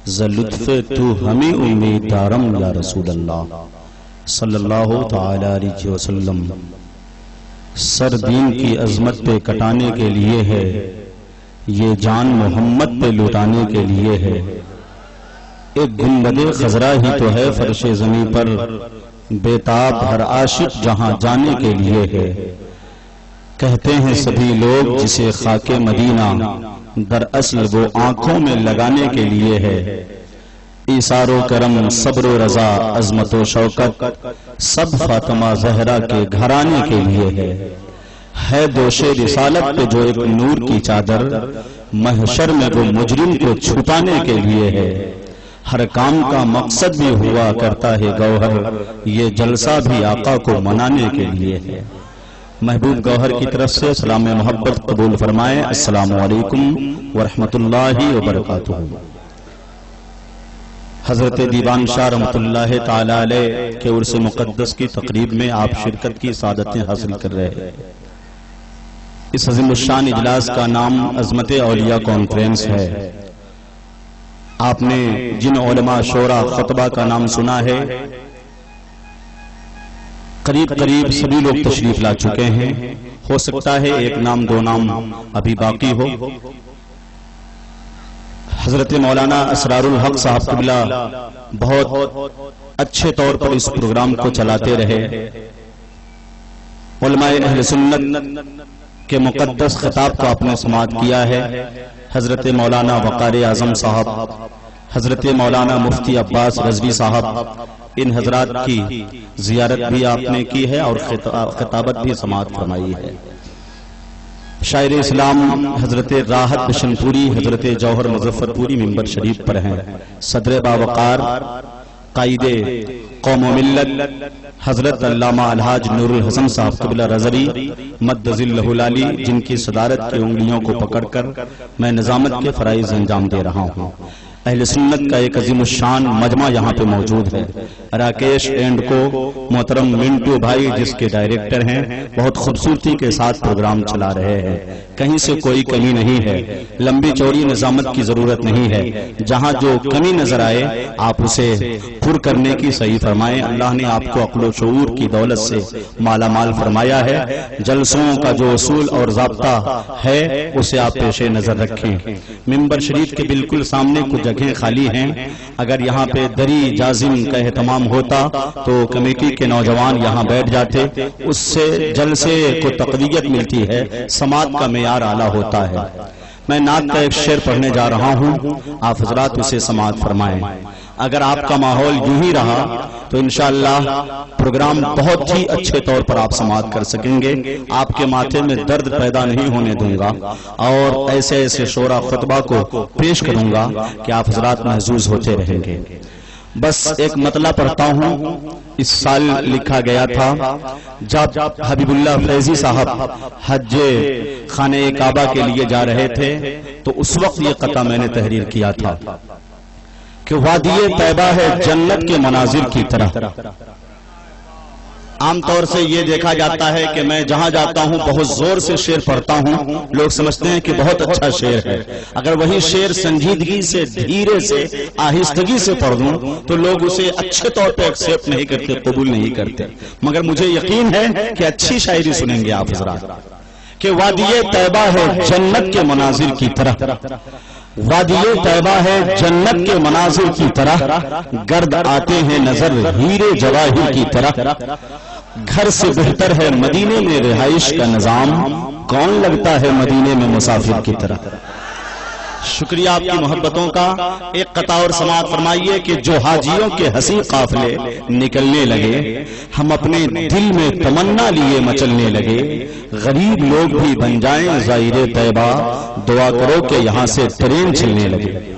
ز لطف تو ہمیں امیدارم یا رسول اللہ صلی اللہ تعالی علیہ وسلم. سر دین کی عظمت پہ کٹانے کے لیے ہے، یہ جان محمد پہ لوٹانے کے لیے ہے. ایک گنبد خضرا ہی تو ہے فرش زمین پر، بےتاب ہر عاشق جہاں جانے کے لیے ہے. کہتے ہیں سبھی لوگ جسے خاک مدینہ، دراصل وہ آنکھوں میں لگانے کے لیے ہے. ایثار و کرم، صبر و رضا، عظمت و شوکت، سب فاطمہ زہرا کے گھرانے کے لیے ہے دوش رسالت پہ جو ایک نور کی چادر، محشر میں وہ مجرم کو چھپانے کے لیے ہے. ہر کام کا مقصد بھی ہوا کرتا ہے گوہر، یہ جلسہ بھی آقا کو منانے کے لیے ہے. محبوب گوہر کی طرف سے سلام محبت قبول فرمائے. السلام علیکم ورحمۃ اللہ وبرکاتہ. حضرت دیوان شاہ رحمۃ اللہ تعالی علیہ کے عرس مقدس کی تقریب میں آپ شرکت کی سعادتیں حاصل کر رہے ہیں. اس عظیم الشان اجلاس کا نام عظمت اولیاء کانفرنس ہے. آپ نے جن علماء شورا خطبہ کا نام سنا ہے، قریب قریب سبھی لوگ تشریف لا چکے ہیں. ہو سکتا ہے ایک نام دو نام ابھی باقی ہو. حضرت مولانا اسرار الحق صاحب قبلہ بہت اچھے طور پر اس پروگرام کو چلاتے رہے. علماء اہل سنت کے مقدس خطاب کو آپ نے سماعت کیا ہے. حضرت مولانا وقار اعظم صاحب، حضرت مولانا مفتی عباس رضوی صاحب، ان حضرات کی زیارت بھی آپ نے کی ہے اور خطابت بھی سماعت فرمائی ہے. شاعر اسلام حضرت راحت بشنپوری، حضرت جوہر مظفر پوری ممبر شریف پر ہیں. صدر باوقار قائد قوم و ملت حضرت علامہ الحاج نور الحسن صاحب قبلہ رضوی مد ظلہ العالی، جن کی صدارت کی انگلیوں کو پکڑ کر میں نظامت کے فرائض انجام دے رہا ہوں. اہل سنت کا ایک عظیم الشان مجمع یہاں پہ موجود ہے. راکیش اینڈ کو محترم منٹو بھائی جس کے ڈائریکٹر ہیں، بہت خوبصورتی کے ساتھ پروگرام چلا رہے ہیں. کہیں سے کوئی کمی نہیں ہے، لمبی چوڑی نظامت کی ضرورت نہیں ہے. جہاں جو کمی نظر آئے آپ اسے پر کرنے کی صحیح فرمائیں. اللہ نے آپ کو عقل و شعور کی دولت سے مالا مال فرمایا ہے. جلسوں کا جو اصول اور ضابطہ ہے اسے آپ پیش نظر رکھیں. ممبر شریف کے بالکل سامنے کچھ جگہیں خالی ہیں. اگر یہاں پہ دری جازم کا اہتمام ہوتا تو کمیٹی کے نوجوان یہاں بیٹھ جاتے. اس سے جلسے کو تقویت ملتی ہے، سماعت کا معیار اعلیٰ ہوتا ہے. میں نعت کا ایک شعر پڑھنے جا رہا ہوں، آپ حضرات اسے سماعت فرمائیں. اگر آپ کا ماحول یوں ہی رہا تو انشاءاللہ پروگرام بہت ہی اچھے طور پر آپ سماعت کر سکیں گے. آپ کے ماتھے میں درد پیدا نہیں ہونے دوں گا اور ایسے ایسے شورا خطبہ کو پیش کروں گا کہ آپ حضرات محظوظ ہوتے رہیں گے. بس ایک مطلع پڑھتا ہوں. اس سال لکھا گیا تھا جب حبیب اللہ فیضی صاحب حج خانہ کعبہ کے لیے جا رہے تھے تو اس وقت یہ قطعہ میں نے تحریر کیا تھا کہ وادی طیبہ ہے جنت کے مناظر کی طرح. عام طور سے یہ دیکھا جاتا ہے کہ میں جہاں جاتا ہوں بہت زور سے شعر پڑھتا ہوں، لوگ سمجھتے ہیں کہ بہت اچھا شعر ہے. اگر وہی شعر سنجیدگی سے، دھیرے سے، آہستگی سے پڑھ دوں تو لوگ اسے اچھے طور پہ ایکسپٹ نہیں کرتے، قبول نہیں کرتے. مگر مجھے یقین ہے کہ اچھی شاعری سنیں گے آپ حضرات. کہ وادی طیبہ ہے جنت کے مناظر کی طرح، وادی طیبہ ہے جنت کے مناظر کی طرح، گرد آتے ہیں نظر ہیرے جواہر کی طرح. گھر سے بہتر ہے مدینے میں رہائش کا نظام، کون لگتا ہے مدینے میں مسافر کی طرح. شکریہ آپ کی محبتوں کا. ایک قطعہ اور سماعت فرمائیے کہ جو حاجیوں کے حسین قافلے نکلنے لگے، ہم اپنے دل میں تمنا لیے مچلنے لگے. غریب لوگ بھی بن جائیں زائر طیبہ، دعا کرو کہ یہاں سے ٹرین چلنے لگے.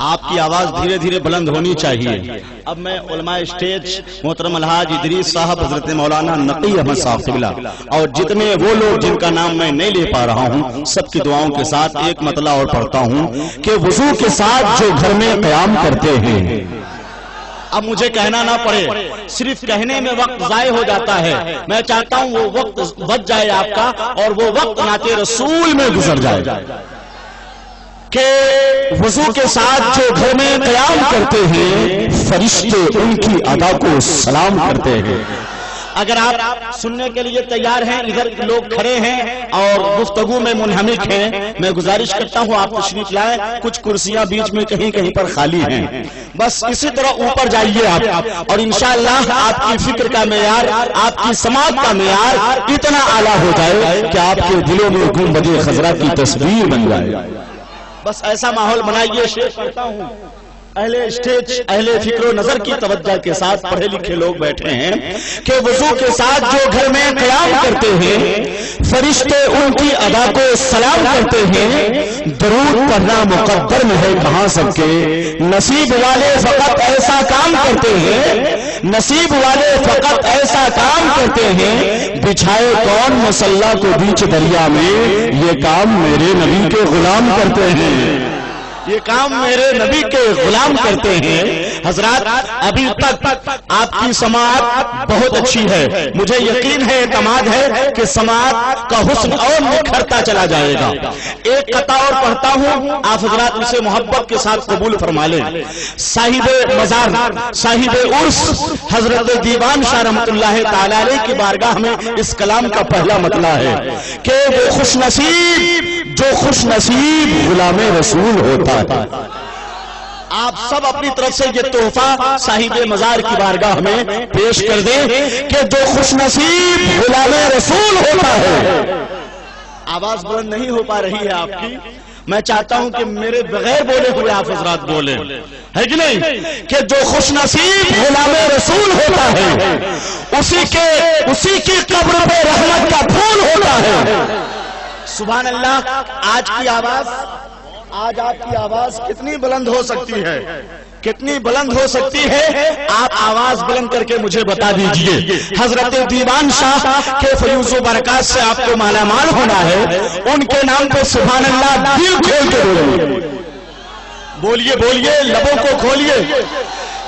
آپ کی آواز دھیرے دھیرے بلند ہونی چاہیے. اب میں علماء اسٹیج محترم الحاج ادریس صاحب، حضرت مولانا نقی احمد صاحب قبلہ اور جتنے وہ لوگ جن کا نام میں نہیں لے پا رہا ہوں، سب کی دعاؤں کے ساتھ ایک مطلع اور پڑھتا ہوں کہ وضو کے ساتھ جو گھر میں قیام کرتے ہیں. اب مجھے کہنا نہ پڑے، صرف کہنے میں وقت ضائع ہو جاتا ہے. میں چاہتا ہوں وہ وقت بچ جائے آپ کا اور وہ وقت نعت رسول میں گزر جائے. کہ وضو کے ساتھ جو گھر میں قیام کرتے ہیں فرشتے ان کی ادا کو سلام کرتے ہیں۔ اگر آپ سننے کے لیے تیار ہیں، ادھر لوگ کھڑے ہیں اور گفتگو میں منہمک ہیں، میں گزارش کرتا ہوں آپ تشریف لائیں، کچھ کرسیاں بیچ میں کہیں کہیں پر خالی ہیں، بس اسی طرح اوپر جائیے آپ، اور انشاءاللہ آپ کی فکر کا معیار، آپ کی سماعت کا معیار اتنا اعلیٰ ہو جائے کہ آپ کے دلوں میں گنبد خضرا کی تصویر بن جائے۔ بس ایسا ماحول بنائیے۔ شیخ پڑھتا ہوں، اہل اسٹیج، اہل فکر و نظر کی توجہ کے ساتھ پڑھے لکھے لوگ بیٹھے ہیں کہ وضو کے ساتھ جو گھر میں قیام کرتے ہیں فرشتے ان کی ادا کو سلام کرتے ہیں۔ درود پڑھنا مقدر میں ہے کہاں سب کے، نصیب والے فقط ایسا کام کرتے ہیں، نصیب والے فقط ایسا کام کرتے ہیں، بچھائے کون مصلی کو بیچ دریا میں، یہ کام میرے نبی کے غلام کرتے ہیں، یہ کام میرے نبی کے غلام کرتے ہیں۔ حضرات ابھی تک آپ کی سماعت بہت اچھی ہے، مجھے یقین ہے، اعتماد ہے کہ سماعت کا حسن اور نکھرتا چلا جائے گا۔ ایک قطعہ اور پڑھتا ہوں، آپ حضرات اسے محبت کے ساتھ قبول فرما لیں۔ صاحب مزار، صاحب عرس حضرت دیوان شاہ رحمت اللہ تعالی علیہ کی بارگاہ میں اس کلام کا پہلا مطلع ہے کہ وہ خوش نصیب جو خوش نصیب غلام رسول ہوتا ہے۔ آپ سب اپنی طرف سے یہ تحفہ صاحب مزار کی بارگاہ میں پیش کر دیں کہ جو خوش نصیب غلام رسول ہوتا ہے۔ آواز بلند نہیں ہو پا رہی ہے آپ کی، میں چاہتا ہوں کہ میرے بغیر بولے ہوئے آپ حضرات بولیں، ہے کہ نہیں، کہ جو خوش نصیب غلام رسول ہوتا ہے اسی کی قبر پہ رحمت کا پھول ہوتا ہے۔ سبحان اللہ۔ آج آپ کی آواز کتنی بلند ہو سکتی ہے، کتنی بلند ہو سکتی ہے، آپ آواز بلند کر کے مجھے بتا دیجئے۔ حضرت دیوان شاہ کے فیوز و برکات سے آپ کو مالا مال ہونا ہے، ان کے نام پہ سبحان اللہ دل کھول کے بولیے، بولیے، لبوں کو کھولیے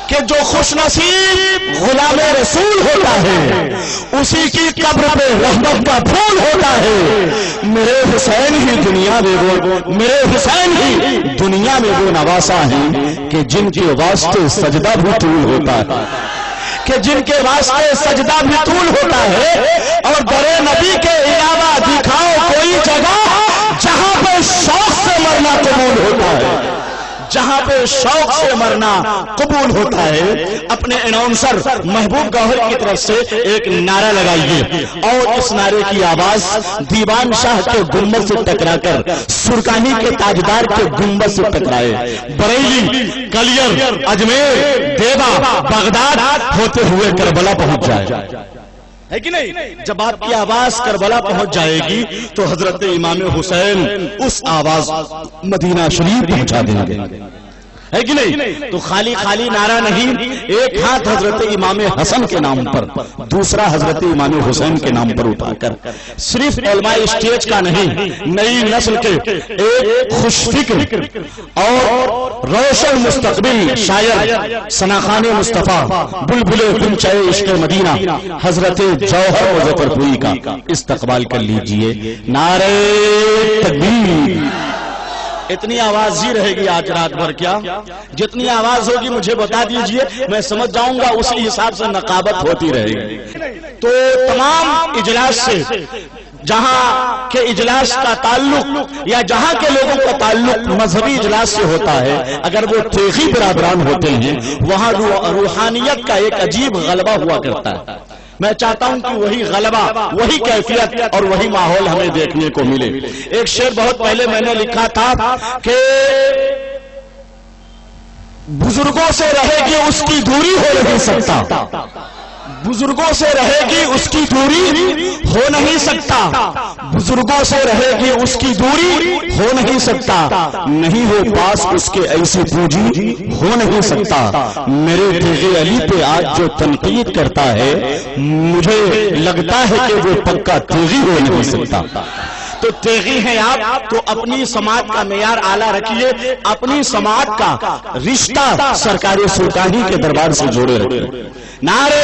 کہ جو خوش نصیب غلام رسول ہوتا ہے اسی کی قبر پہ رحمت کا پھول ہوتا ہے۔ میرے حسین ہی دنیا میں وہ نواسا ہیں کہ جن کے واسطے سجدہ بھی طول ہوتا ہے، کہ جن کے واسطے سجدہ بھی طول ہوتا ہے۔ اور در نبی کے علاوہ دکھاؤ کوئی جگہ جہاں پہ شوق سے مرنا قبول ہوتا ہے، جہاں پہ شوق سے مرنا قبول ہوتا ہے۔ اپنے اناؤنسر محبوب گوہر کی طرف سے ایک نعرہ لگائیے اور اس نعرے کی آواز دیوان شاہ کے گنبد سے ٹکرا کر سرکانی کے تاجدار کے گنبد سے ٹکرائے، بریلی، کلیر، اجمیر، دیوا، بغداد ہوتے ہوئے کربلا پہنچ جائے، ہے کہ نہیں؟ جب آپ کی آواز کربلا پہنچ جائے گی تو حضرت امام حسین اس آواز مدینہ شریف پہنچا دیں گے، ہے کہ نہیں؟ تو خالی نعرہ نہیں، ایک ہاتھ حضرت امام حسن کے نام پر، دوسرا حضرت امام حسین کے نام پر اٹھا کر صرف علماء اسٹیج کا نہیں، نئی نسل کے ایک خوش فکر اور روشن مستقبل شاعر ثناخان مصطفیٰ بلبل گنچے عشق مدینہ حضرت جوہر مظفر پوری کا استقبال کر لیجئے۔ نعرہ تکبیر۔ اتنی آواز ہی رہے گی آج رات بھر، کیا جتنی آواز ہوگی مجھے بتا دیجئے، میں سمجھ جاؤں گا، اسی حساب سے نقابت ہوتی رہے گی۔ تو تمام اجلاس سے، جہاں کے اجلاس کا تعلق یا جہاں کے لوگوں کا تعلق مذہبی اجلاس سے ہوتا ہے، اگر وہ تیغی برادران ہوتے ہیں وہاں روحانیت کا ایک عجیب غلبہ ہوا کرتا ہے۔ میں چاہتا ہوں کہ وہی غلبہ، وہی کیفیت اور وہی ماحول ہمیں دیکھنے کو ملے۔ ایک شعر بہت پہلے میں نے لکھا تھا کہ بزرگوں سے رہے گی اس کی دوری ہو نہیں سکتا، بزرگوں سے رہے گی اس کی دوری ہو نہیں سکتا، بزرگوں سے رہے گی اس کی دوری ہو نہیں سکتا، نہیں ہو پاس اس کے ایسی پوجی ہو نہیں سکتا۔ میرے تیغ علی پہ آج جو تنقید کرتا ہے مجھے لگتا ہے کہ وہ پکا تیغی ہو نہیں سکتا۔ تو تیغی ہیں آپ تو اپنی سماعت کا معیار اعلیٰ رکھیے، اپنی سماعت کا رشتہ سرکار سلطانی کے دربار سے جوڑے رکھیے۔ نعرہ